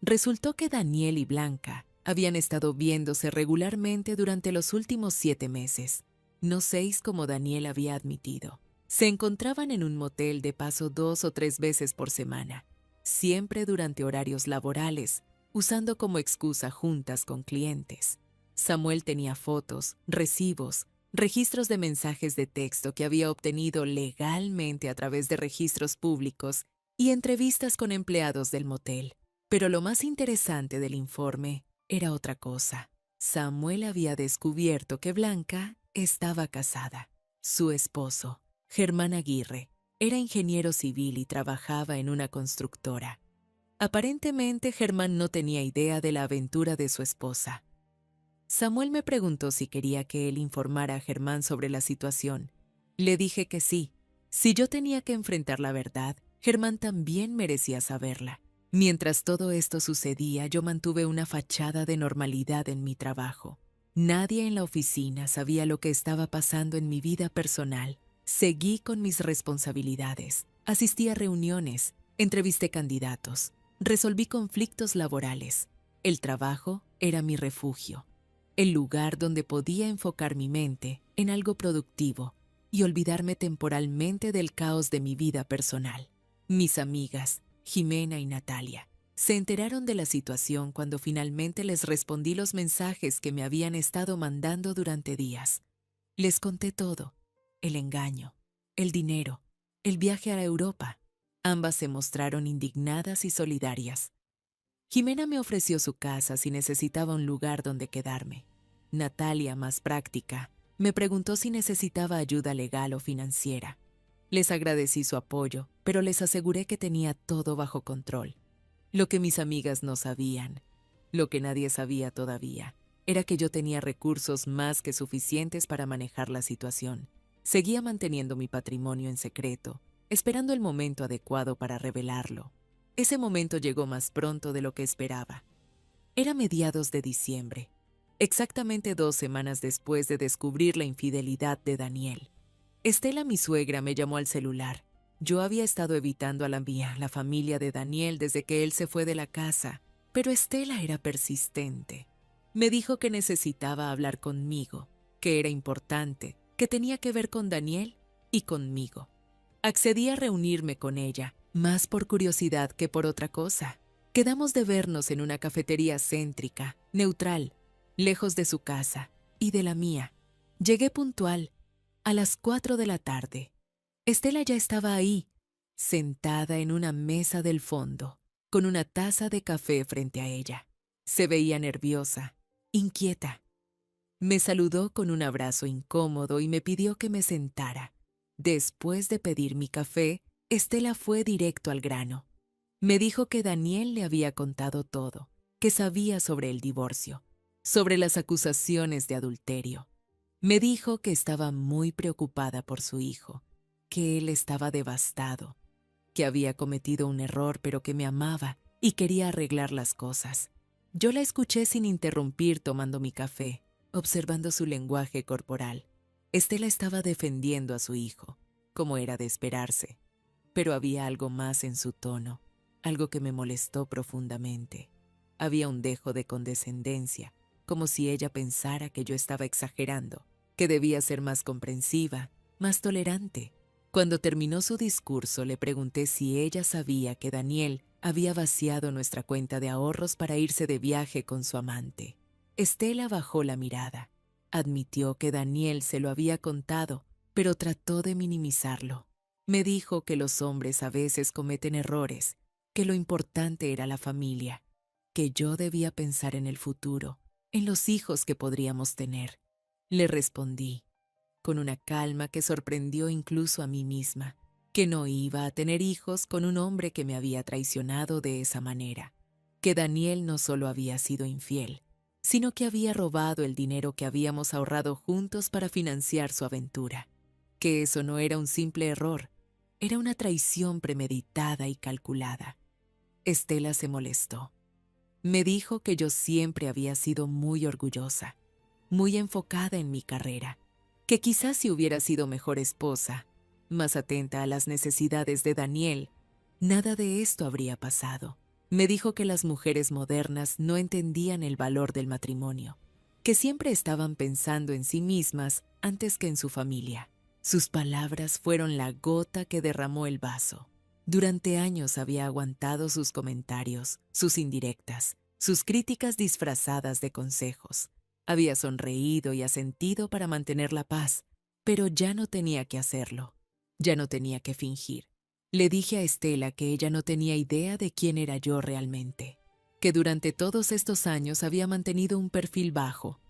Resultó que Daniel y Blanca habían estado viéndose regularmente durante los últimos 7 meses, no 6 como Daniel había admitido. Se encontraban en un motel de paso 2 o 3 veces por semana, siempre durante horarios laborales, usando como excusa juntas con clientes. Samuel tenía fotos, recibos, registros de mensajes de texto que había obtenido legalmente a través de registros públicos y entrevistas con empleados del motel. Pero lo más interesante del informe era otra cosa. Samuel había descubierto que Blanca estaba casada. Su esposo, Germán Aguirre, era ingeniero civil y trabajaba en una constructora. Aparentemente, Germán no tenía idea de la aventura de su esposa. Samuel me preguntó si quería que él informara a Germán sobre la situación. Le dije que sí. Si yo tenía que enfrentar la verdad, Germán también merecía saberla. Mientras todo esto sucedía, yo mantuve una fachada de normalidad en mi trabajo. Nadie en la oficina sabía lo que estaba pasando en mi vida personal. Seguí con mis responsabilidades. Asistí a reuniones, entrevisté candidatos, resolví conflictos laborales. El trabajo era mi refugio, el lugar donde podía enfocar mi mente en algo productivo y olvidarme temporalmente del caos de mi vida personal. Mis amigas, Jimena y Natalia, se enteraron de la situación cuando finalmente les respondí los mensajes que me habían estado mandando durante días. Les conté todo: el engaño, el dinero, el viaje a Europa. Ambas se mostraron indignadas y solidarias. Jimena me ofreció su casa si necesitaba un lugar donde quedarme. Natalia, más práctica, me preguntó si necesitaba ayuda legal o financiera. Les agradecí su apoyo, pero les aseguré que tenía todo bajo control. Lo que mis amigas no sabían, lo que nadie sabía todavía, era que yo tenía recursos más que suficientes para manejar la situación. Seguía manteniendo mi patrimonio en secreto, esperando el momento adecuado para revelarlo. Ese momento llegó más pronto de lo que esperaba. Era mediados de diciembre, exactamente 2 semanas después de descubrir la infidelidad de Daniel. Estela, mi suegra, me llamó al celular. Yo había estado evitando a la familia de Daniel desde que él se fue de la casa, pero Estela era persistente. Me dijo que necesitaba hablar conmigo, que era importante, que tenía que ver con Daniel y conmigo. Accedí a reunirme con ella, más por curiosidad que por otra cosa. Quedamos de vernos en una cafetería céntrica, neutral, lejos de su casa y de la mía. Llegué puntual, a las 4 de la tarde. Estela ya estaba ahí, sentada en una mesa del fondo, con una taza de café frente a ella. Se veía nerviosa, inquieta. Me saludó con un abrazo incómodo y me pidió que me sentara. Después de pedir mi café, Estela fue directo al grano. Me dijo que Daniel le había contado todo, que sabía sobre el divorcio, sobre las acusaciones de adulterio. Me dijo que estaba muy preocupada por su hijo, que él estaba devastado, que había cometido un error pero que me amaba y quería arreglar las cosas. Yo la escuché sin interrumpir tomando mi café, observando su lenguaje corporal. Estela estaba defendiendo a su hijo, como era de esperarse, pero había algo más en su tono, algo que me molestó profundamente. Había un dejo de condescendencia, como si ella pensara que yo estaba exagerando, que debía ser más comprensiva, más tolerante. Cuando terminó su discurso, le pregunté si ella sabía que Daniel había vaciado nuestra cuenta de ahorros para irse de viaje con su amante. Estela bajó la mirada. Admitió que Daniel se lo había contado, pero trató de minimizarlo. Me dijo que los hombres a veces cometen errores, que lo importante era la familia, que yo debía pensar en el futuro, en los hijos que podríamos tener. Le respondí, con una calma que sorprendió incluso a mí misma, que no iba a tener hijos con un hombre que me había traicionado de esa manera, que Daniel no solo había sido infiel, sino que había robado el dinero que habíamos ahorrado juntos para financiar su aventura, que eso no era un simple error, era una traición premeditada y calculada. Estela se molestó. Me dijo que yo siempre había sido muy orgullosa, muy enfocada en mi carrera, que quizás si hubiera sido mejor esposa, más atenta a las necesidades de Daniel, nada de esto habría pasado. Me dijo que las mujeres modernas no entendían el valor del matrimonio, que siempre estaban pensando en sí mismas antes que en su familia. Sus palabras fueron la gota que derramó el vaso. Durante años había aguantado sus comentarios, sus indirectas, sus críticas disfrazadas de consejos. Había sonreído y asentido para mantener la paz, pero ya no tenía que hacerlo. Ya no tenía que fingir. Le dije a Estela que ella no tenía idea de quién era yo realmente, que durante todos estos años había mantenido un perfil bajo.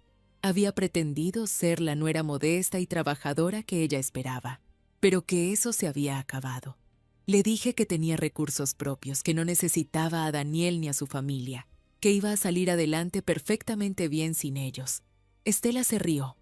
Había pretendido ser la nuera modesta y trabajadora que ella esperaba, pero que eso se había acabado. Le dije que tenía recursos propios, que no necesitaba a Daniel ni a su familia, que iba a salir adelante perfectamente bien sin ellos. Estela se rió.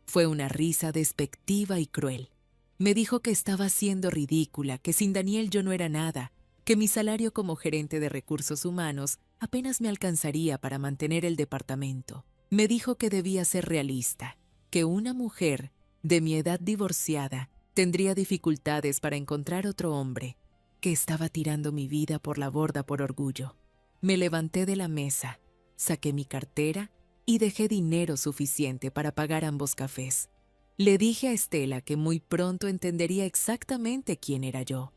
Fue una risa despectiva y cruel. Me dijo que estaba siendo ridícula, que sin Daniel yo no era nada, que mi salario como gerente de recursos humanos apenas me alcanzaría para mantener el departamento. Me dijo que debía ser realista, que una mujer de mi edad divorciada tendría dificultades para encontrar otro hombre, que estaba tirando mi vida por la borda por orgullo. Me levanté de la mesa, saqué mi cartera y dejé dinero suficiente para pagar ambos cafés. Le dije a Estela que muy pronto entendería exactamente quién era yo,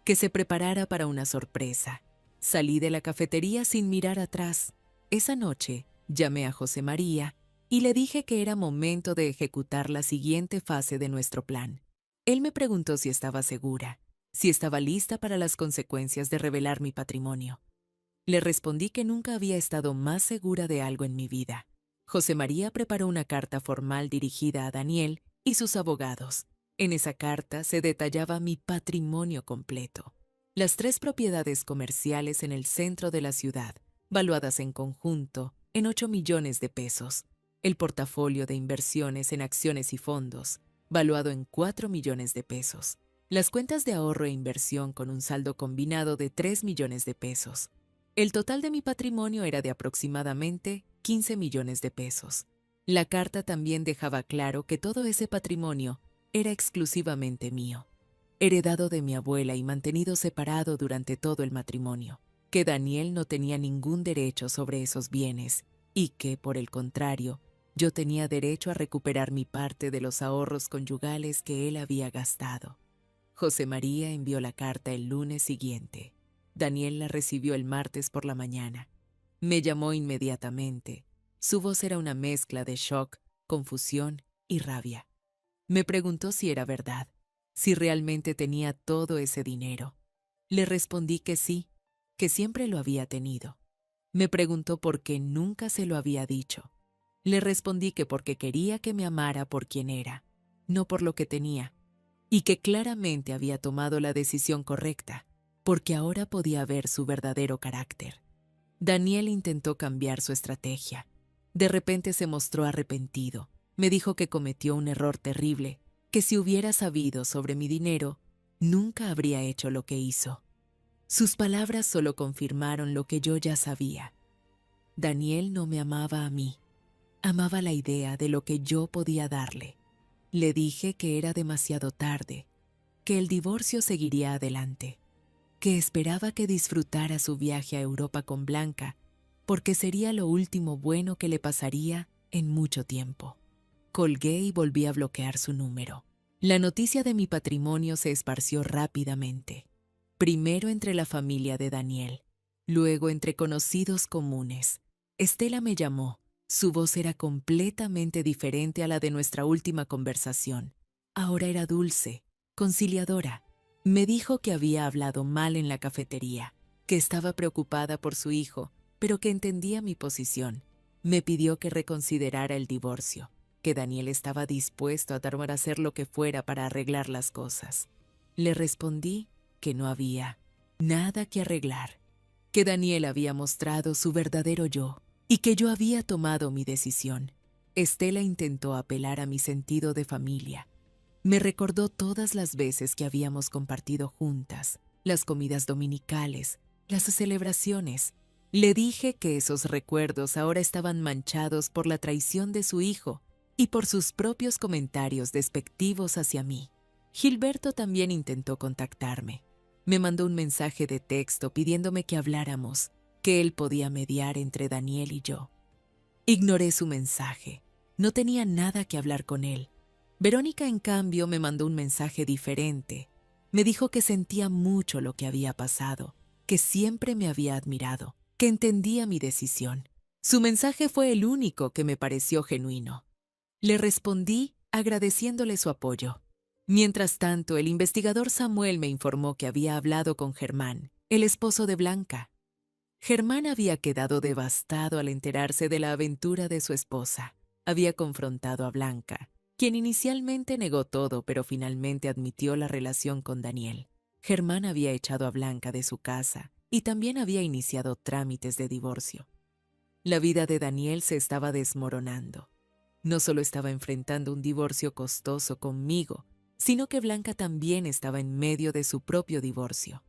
que se preparara para una sorpresa. Salí de la cafetería sin mirar atrás. Esa noche llamé a José María y le dije que era momento de ejecutar la siguiente fase de nuestro plan. Él me preguntó si estaba segura, si estaba lista para las consecuencias de revelar mi patrimonio. Le respondí que nunca había estado más segura de algo en mi vida. José María preparó una carta formal dirigida a Daniel y sus abogados. En esa carta se detallaba mi patrimonio completo. Las 3 propiedades comerciales en el centro de la ciudad, valuadas en conjunto en 8 millones de pesos. El portafolio de inversiones en acciones y fondos, valuado en 4 millones de pesos. Las cuentas de ahorro e inversión con un saldo combinado de 3 millones de pesos. El total de mi patrimonio era de aproximadamente 15 millones de pesos. La carta también dejaba claro que todo ese patrimonio era exclusivamente mío, heredado de mi abuela y mantenido separado durante todo el matrimonio, que Daniel no tenía ningún derecho sobre esos bienes y que, por el contrario, yo tenía derecho a recuperar mi parte de los ahorros conyugales que él había gastado. José María envió la carta el lunes siguiente. Daniel la recibió el martes por la mañana. Me llamó inmediatamente. Su voz era una mezcla de shock, confusión y rabia. Me preguntó si era verdad, si realmente tenía todo ese dinero. Le respondí que sí, que siempre lo había tenido. Me preguntó por qué nunca se lo había dicho. Le respondí que porque quería que me amara por quien era, no por lo que tenía, y que claramente había tomado la decisión correcta, porque ahora podía ver su verdadero carácter. Daniel intentó cambiar su estrategia. De repente se mostró arrepentido. Me dijo que cometió un error terrible, que si hubiera sabido sobre mi dinero, nunca habría hecho lo que hizo. Sus palabras solo confirmaron lo que yo ya sabía. Daniel no me amaba a mí. Amaba la idea de lo que yo podía darle. Le dije que era demasiado tarde, que el divorcio seguiría adelante, que esperaba que disfrutara su viaje a Europa con Blanca, porque sería lo último bueno que le pasaría en mucho tiempo. Colgué y volví a bloquear su número. La noticia de mi patrimonio se esparció rápidamente, primero entre la familia de Daniel, luego entre conocidos comunes. Estela me llamó. Su voz era completamente diferente a la de nuestra última conversación. Ahora era dulce, conciliadora. Me dijo que había hablado mal en la cafetería, que estaba preocupada por su hijo, pero que entendía mi posición. Me pidió que reconsiderara el divorcio, que Daniel estaba dispuesto a hacer lo que fuera para arreglar las cosas. Le respondí que no había nada que arreglar, que Daniel había mostrado su verdadero yo y que yo había tomado mi decisión. Estela intentó apelar a mi sentido de familia. Me recordó todas las veces que habíamos compartido juntas, las comidas dominicales, las celebraciones. Le dije que esos recuerdos ahora estaban manchados por la traición de su hijo y por sus propios comentarios despectivos hacia mí. Gilberto también intentó contactarme. Me mandó un mensaje de texto pidiéndome que habláramos, que él podía mediar entre Daniel y yo. Ignoré su mensaje. No tenía nada que hablar con él. Verónica, en cambio, me mandó un mensaje diferente. Me dijo que sentía mucho lo que había pasado, que siempre me había admirado, que entendía mi decisión. Su mensaje fue el único que me pareció genuino. Le respondí agradeciéndole su apoyo. Mientras tanto, el investigador Samuel me informó que había hablado con Germán, el esposo de Blanca. Germán había quedado devastado al enterarse de la aventura de su esposa. Había confrontado a Blanca, quien inicialmente negó todo, pero finalmente admitió la relación con Daniel. Germán había echado a Blanca de su casa y también había iniciado trámites de divorcio. La vida de Daniel se estaba desmoronando. No solo estaba enfrentando un divorcio costoso conmigo, sino que Blanca también estaba en medio de su propio divorcio.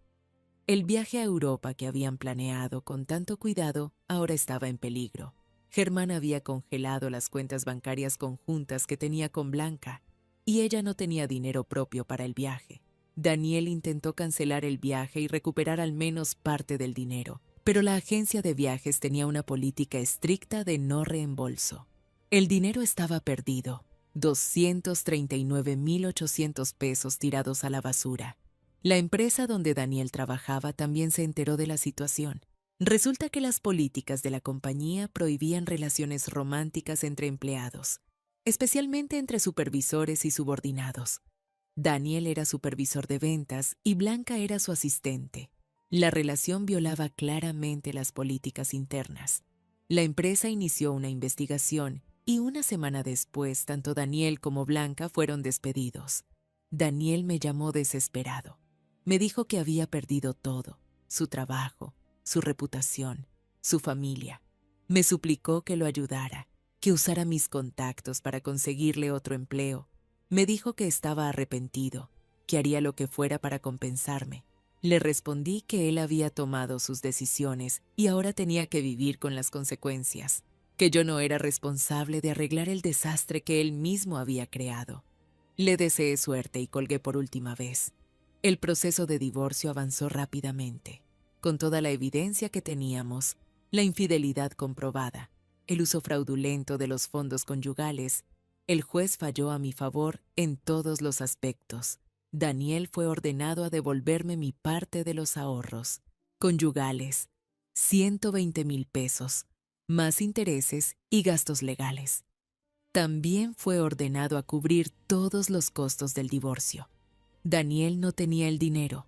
El viaje a Europa que habían planeado con tanto cuidado ahora estaba en peligro. Germán había congelado las cuentas bancarias conjuntas que tenía con Blanca y ella no tenía dinero propio para el viaje. Daniel intentó cancelar el viaje y recuperar al menos parte del dinero, pero la agencia de viajes tenía una política estricta de no reembolso. El dinero estaba perdido, 239,800 pesos tirados a la basura. La empresa donde Daniel trabajaba también se enteró de la situación. Resulta que las políticas de la compañía prohibían relaciones románticas entre empleados, especialmente entre supervisores y subordinados. Daniel era supervisor de ventas y Blanca era su asistente. La relación violaba claramente las políticas internas. La empresa inició una investigación y una semana después tanto Daniel como Blanca fueron despedidos. Daniel me llamó desesperado. Me dijo que había perdido todo, su trabajo, su reputación, su familia. Me suplicó que lo ayudara, que usara mis contactos para conseguirle otro empleo. Me dijo que estaba arrepentido, que haría lo que fuera para compensarme. Le respondí que él había tomado sus decisiones y ahora tenía que vivir con las consecuencias, que yo no era responsable de arreglar el desastre que él mismo había creado. Le deseé suerte y colgué por última vez. El proceso de divorcio avanzó rápidamente, con toda la evidencia que teníamos, la infidelidad comprobada, el uso fraudulento de los fondos conyugales. El juez falló a mi favor en todos los aspectos. Daniel fue ordenado a devolverme mi parte de los ahorros conyugales, 120,000 pesos, más intereses y gastos legales. También fue ordenado a cubrir todos los costos del divorcio. Daniel no tenía el dinero.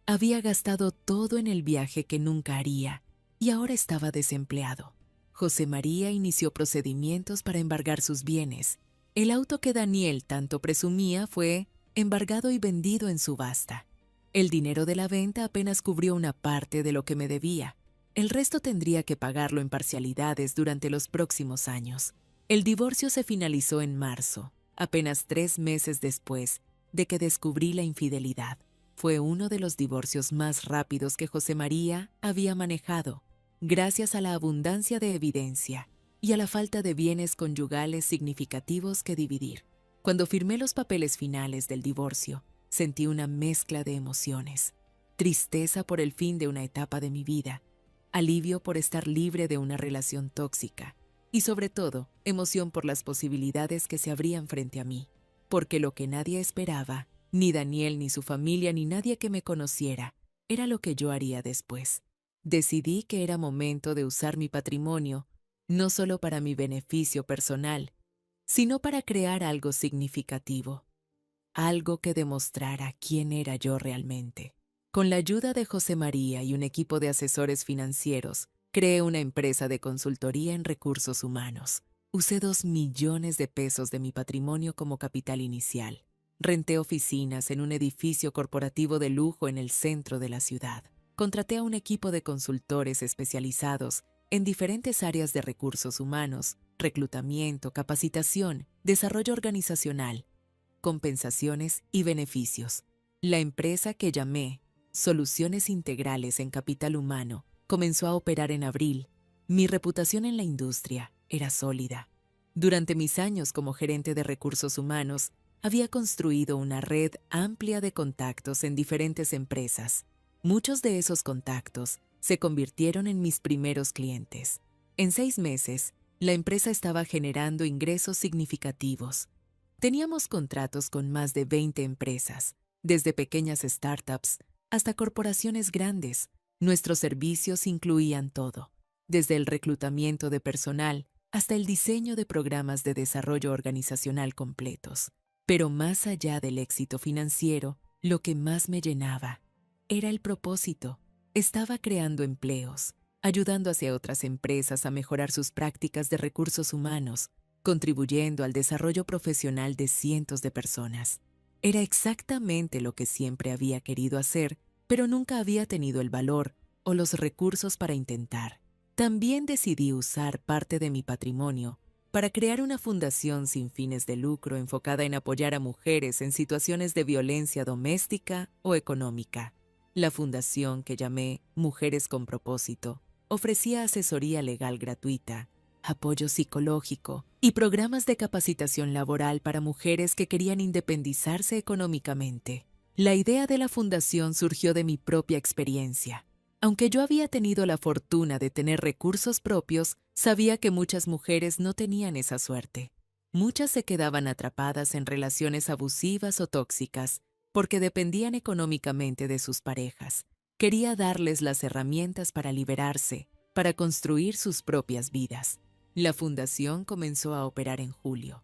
Había gastado todo en el viaje que nunca haría y ahora estaba desempleado. José María inició procedimientos para embargar sus bienes. El auto que Daniel tanto presumía fue embargado y vendido en subasta. El dinero de la venta apenas cubrió una parte de lo que me debía. El resto tendría que pagarlo en parcialidades durante los próximos años. El divorcio se finalizó en marzo, apenas 3 meses después de que descubrí la infidelidad. Fue uno de los divorcios más rápidos que José María había manejado, gracias a la abundancia de evidencia y a la falta de bienes conyugales significativos que dividir. Cuando firmé los papeles finales del divorcio, sentí una mezcla de emociones: tristeza por el fin de una etapa de mi vida, alivio por estar libre de una relación tóxica y, sobre todo, emoción por las posibilidades que se abrían frente a mí. Porque lo que nadie esperaba, ni Daniel, ni su familia, ni nadie que me conociera, era lo que yo haría después. Decidí que era momento de usar mi patrimonio, no solo para mi beneficio personal, sino para crear algo significativo, algo que demostrara quién era yo realmente. Con la ayuda de José María y un equipo de asesores financieros, creé una empresa de consultoría en recursos humanos. Usé 2 millones de pesos de mi patrimonio como capital inicial. Renté oficinas en un edificio corporativo de lujo en el centro de la ciudad. Contraté a un equipo de consultores especializados en diferentes áreas de recursos humanos, reclutamiento, capacitación, desarrollo organizacional, compensaciones y beneficios. La empresa, que llamé Soluciones Integrales en Capital Humano, comenzó a operar en abril. Mi reputación en la industria era sólida. Durante mis años como gerente de recursos humanos, había construido una red amplia de contactos en diferentes empresas. Muchos de esos contactos se convirtieron en mis primeros clientes. En 6 meses, la empresa estaba generando ingresos significativos. Teníamos contratos con más de 20 empresas, desde pequeñas startups hasta corporaciones grandes. Nuestros servicios incluían todo, desde el reclutamiento de personal hasta el diseño de programas de desarrollo organizacional completos. Pero más allá del éxito financiero, lo que más me llenaba era el propósito. Estaba creando empleos, ayudando hacia otras empresas a mejorar sus prácticas de recursos humanos, contribuyendo al desarrollo profesional de cientos de personas. Era exactamente lo que siempre había querido hacer, pero nunca había tenido el valor o los recursos para intentar. También decidí usar parte de mi patrimonio para crear una fundación sin fines de lucro enfocada en apoyar a mujeres en situaciones de violencia doméstica o económica. La fundación, que llamé Mujeres con Propósito, ofrecía asesoría legal gratuita, apoyo psicológico y programas de capacitación laboral para mujeres que querían independizarse económicamente. La idea de la fundación surgió de mi propia experiencia. Aunque yo había tenido la fortuna de tener recursos propios, sabía que muchas mujeres no tenían esa suerte. Muchas se quedaban atrapadas en relaciones abusivas o tóxicas porque dependían económicamente de sus parejas. Quería darles las herramientas para liberarse, para construir sus propias vidas. La fundación comenzó a operar en julio.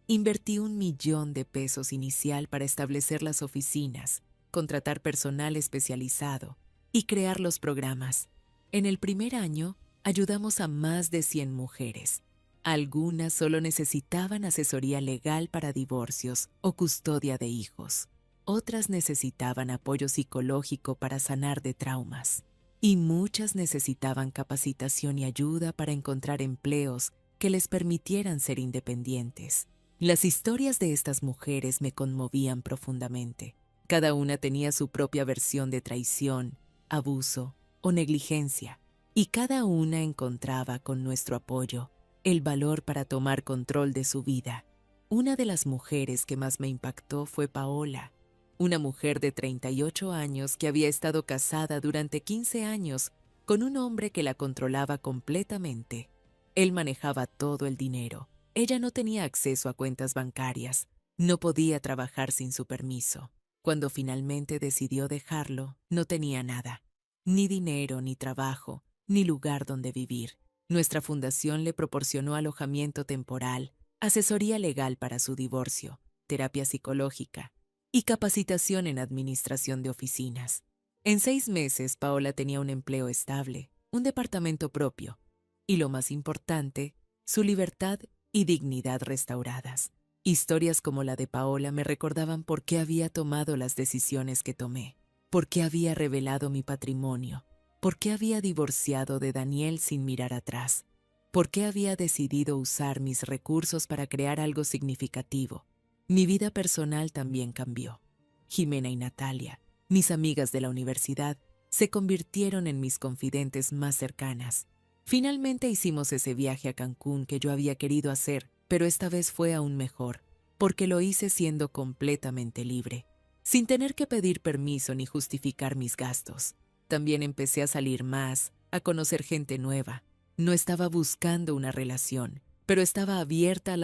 Invertí $1.000.000 inicial para establecer las oficinas, contratar personal especializado y crear los programas. En el primer año, ayudamos a más de 100 mujeres. Algunas solo necesitaban asesoría legal para divorcios o custodia de hijos. Otras necesitaban apoyo psicológico para sanar de traumas. Y muchas necesitaban capacitación y ayuda para encontrar empleos que les permitieran ser independientes. Las historias de estas mujeres me conmovían profundamente. Cada una tenía su propia versión de traición, abuso o negligencia, y cada una encontraba con nuestro apoyo el valor para tomar control de su vida. Una de las mujeres que más me impactó fue Paola, una mujer de 38 años que había estado casada durante 15 años con un hombre que la controlaba completamente. Él manejaba todo el dinero. Ella no tenía acceso a cuentas bancarias. No podía trabajar sin su permiso. Cuando finalmente decidió dejarlo, no tenía nada. Ni dinero, ni trabajo, ni lugar donde vivir. Nuestra fundación le proporcionó alojamiento temporal, asesoría legal para su divorcio, terapia psicológica y capacitación en administración de oficinas. En 6 meses, Paola tenía un empleo estable, un departamento propio y, lo más importante, su libertad y dignidad restauradas. Historias como la de Paola me recordaban por qué había tomado las decisiones que tomé, por qué había revelado mi patrimonio, por qué había divorciado de Daniel sin mirar atrás, por qué había decidido usar mis recursos para crear algo significativo. Mi vida personal también cambió. Jimena y Natalia, mis amigas de la universidad, se convirtieron en mis confidentes más cercanas. Finalmente hicimos ese viaje a Cancún que yo había querido hacer, pero esta vez fue aún mejor, porque lo hice siendo completamente libre, sin tener que pedir permiso ni justificar mis gastos. También empecé a salir más, a conocer gente nueva. No estaba buscando una relación, pero estaba abierta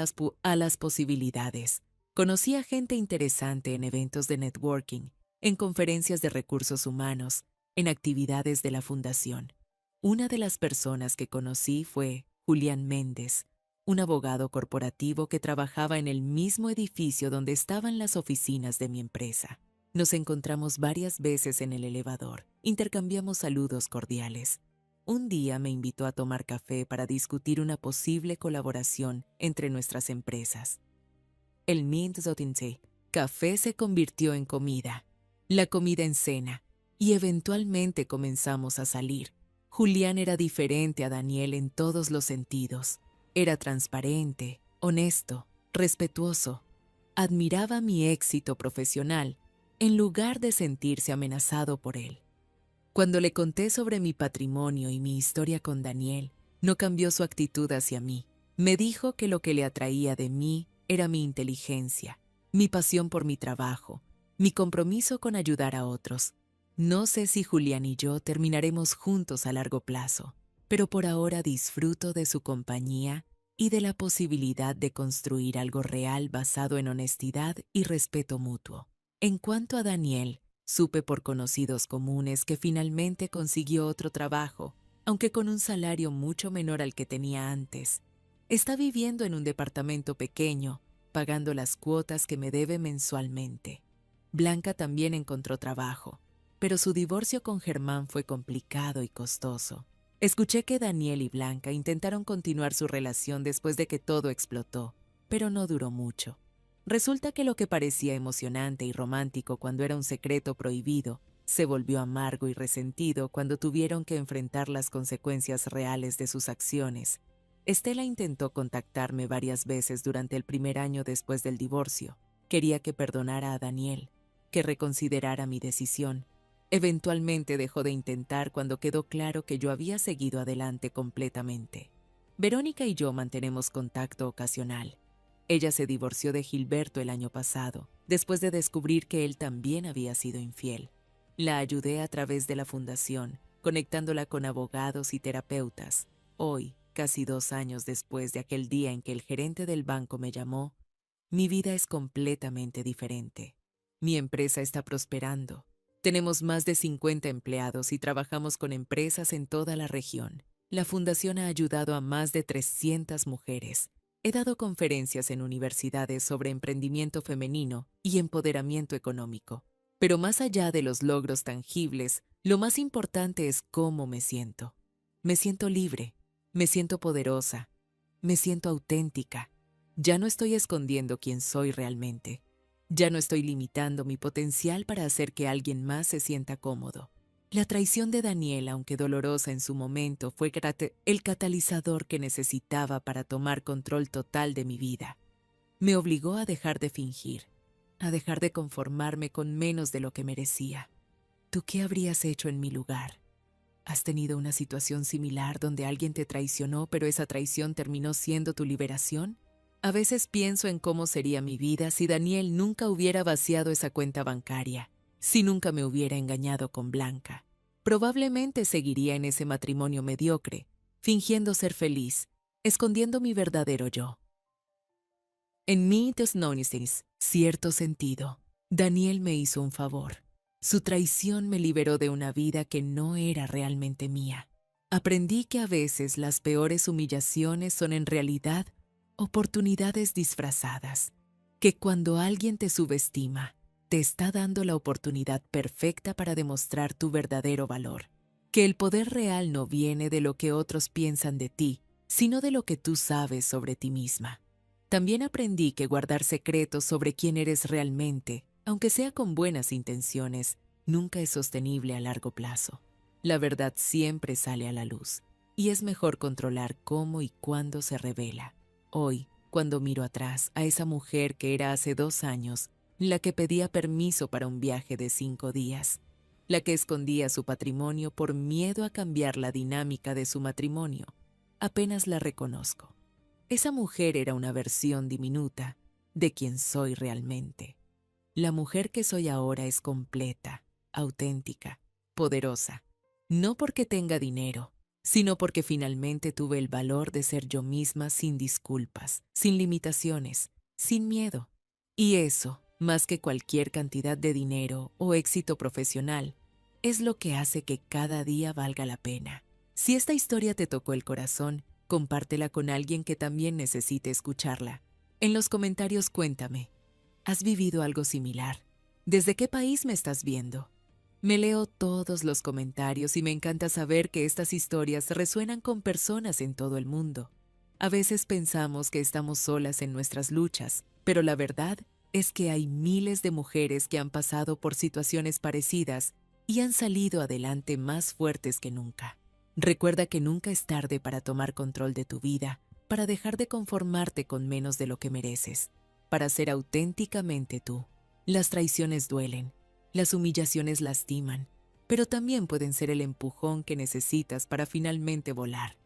a las posibilidades. Conocí a gente interesante en eventos de networking, en conferencias de recursos humanos, en actividades de la fundación. Una de las personas que conocí fue Julián Méndez, un abogado corporativo que trabajaba en el mismo edificio donde estaban las oficinas de mi empresa. Nos encontramos varias veces en el elevador, intercambiamos saludos cordiales. Un día me invitó a tomar café para discutir una posible colaboración entre nuestras empresas. El Mint-Zotinse café se convirtió en comida, la comida en cena, y eventualmente comenzamos a salir. Julián era diferente a Daniel en todos los sentidos. Era transparente, honesto, respetuoso. Admiraba mi éxito profesional en lugar de sentirse amenazado por él. Cuando le conté sobre mi patrimonio y mi historia con Daniel, no cambió su actitud hacia mí. Me dijo que lo que le atraía de mí era mi inteligencia, mi pasión por mi trabajo, mi compromiso con ayudar a otros. No sé si Julián y yo terminaremos juntos a largo plazo, pero por ahora disfruto de su compañía y de la posibilidad de construir algo real basado en honestidad y respeto mutuo. En cuanto a Daniel, supe por conocidos comunes que finalmente consiguió otro trabajo, aunque con un salario mucho menor al que tenía antes. Está viviendo en un departamento pequeño, pagando las cuotas que me debe mensualmente. Blanca también encontró trabajo, pero su divorcio con Germán fue complicado y costoso. Escuché que Daniel y Blanca intentaron continuar su relación después de que todo explotó, pero no duró mucho. Resulta que lo que parecía emocionante y romántico cuando era un secreto prohibido, se volvió amargo y resentido cuando tuvieron que enfrentar las consecuencias reales de sus acciones. Estela intentó contactarme varias veces durante el primer año después del divorcio. Quería que perdonara a Daniel, que reconsiderara mi decisión, Eventualmente dejó de intentar cuando quedó claro que yo había seguido adelante completamente. Verónica y yo mantenemos contacto ocasional. Ella se divorció de Gilberto el año pasado, después de descubrir que él también había sido infiel. La ayudé a través de la fundación, conectándola con abogados y terapeutas. Hoy, casi 2 años después de aquel día en que el gerente del banco me llamó, mi vida es completamente diferente. Mi empresa está prosperando. Tenemos más de 50 empleados y trabajamos con empresas en toda la región. La fundación ha ayudado a más de 300 mujeres. He dado conferencias en universidades sobre emprendimiento femenino y empoderamiento económico. Pero más allá de los logros tangibles, lo más importante es cómo me siento. Me siento libre, me siento poderosa, me siento auténtica. Ya no estoy escondiendo quién soy realmente. Ya no estoy limitando mi potencial para hacer que alguien más se sienta cómodo. La traición de Daniel, aunque dolorosa en su momento, fue el catalizador que necesitaba para tomar control total de mi vida. Me obligó a dejar de fingir, a dejar de conformarme con menos de lo que merecía. ¿Tú qué habrías hecho en mi lugar? ¿Has tenido una situación similar donde alguien te traicionó, pero esa traición terminó siendo tu liberación? A veces pienso en cómo sería mi vida si Daniel nunca hubiera vaciado esa cuenta bancaria, si nunca me hubiera engañado con Blanca. Probablemente seguiría en ese matrimonio mediocre, fingiendo ser feliz, escondiendo mi verdadero yo. En mí desnonis, cierto sentido, Daniel me hizo un favor. Su traición me liberó de una vida que no era realmente mía. Aprendí que a veces las peores humillaciones son en realidad oportunidades disfrazadas, que cuando alguien te subestima, te está dando la oportunidad perfecta para demostrar tu verdadero valor, que el poder real no viene de lo que otros piensan de ti, sino de lo que tú sabes sobre ti misma. También aprendí que guardar secretos sobre quién eres realmente, aunque sea con buenas intenciones, nunca es sostenible a largo plazo. La verdad siempre sale a la luz, y es mejor controlar cómo y cuándo se revela. Hoy, cuando miro atrás a esa mujer que era hace 2 años, la que pedía permiso para un viaje de 5 días, la que escondía su patrimonio por miedo a cambiar la dinámica de su matrimonio, apenas la reconozco. Esa mujer era una versión diminuta de quien soy realmente. La mujer que soy ahora es completa, auténtica, poderosa, no porque tenga dinero, sino porque finalmente tuve el valor de ser yo misma sin disculpas, sin limitaciones, sin miedo. Y eso, más que cualquier cantidad de dinero o éxito profesional, es lo que hace que cada día valga la pena. Si esta historia te tocó el corazón, compártela con alguien que también necesite escucharla. En los comentarios cuéntame, ¿has vivido algo similar? ¿Desde qué país me estás viendo? Me leo todos los comentarios y me encanta saber que estas historias resuenan con personas en todo el mundo. A veces pensamos que estamos solas en nuestras luchas, pero la verdad es que hay miles de mujeres que han pasado por situaciones parecidas y han salido adelante más fuertes que nunca. Recuerda que nunca es tarde para tomar control de tu vida, para dejar de conformarte con menos de lo que mereces, para ser auténticamente tú. Las traiciones duelen. Las humillaciones lastiman, pero también pueden ser el empujón que necesitas para finalmente volar.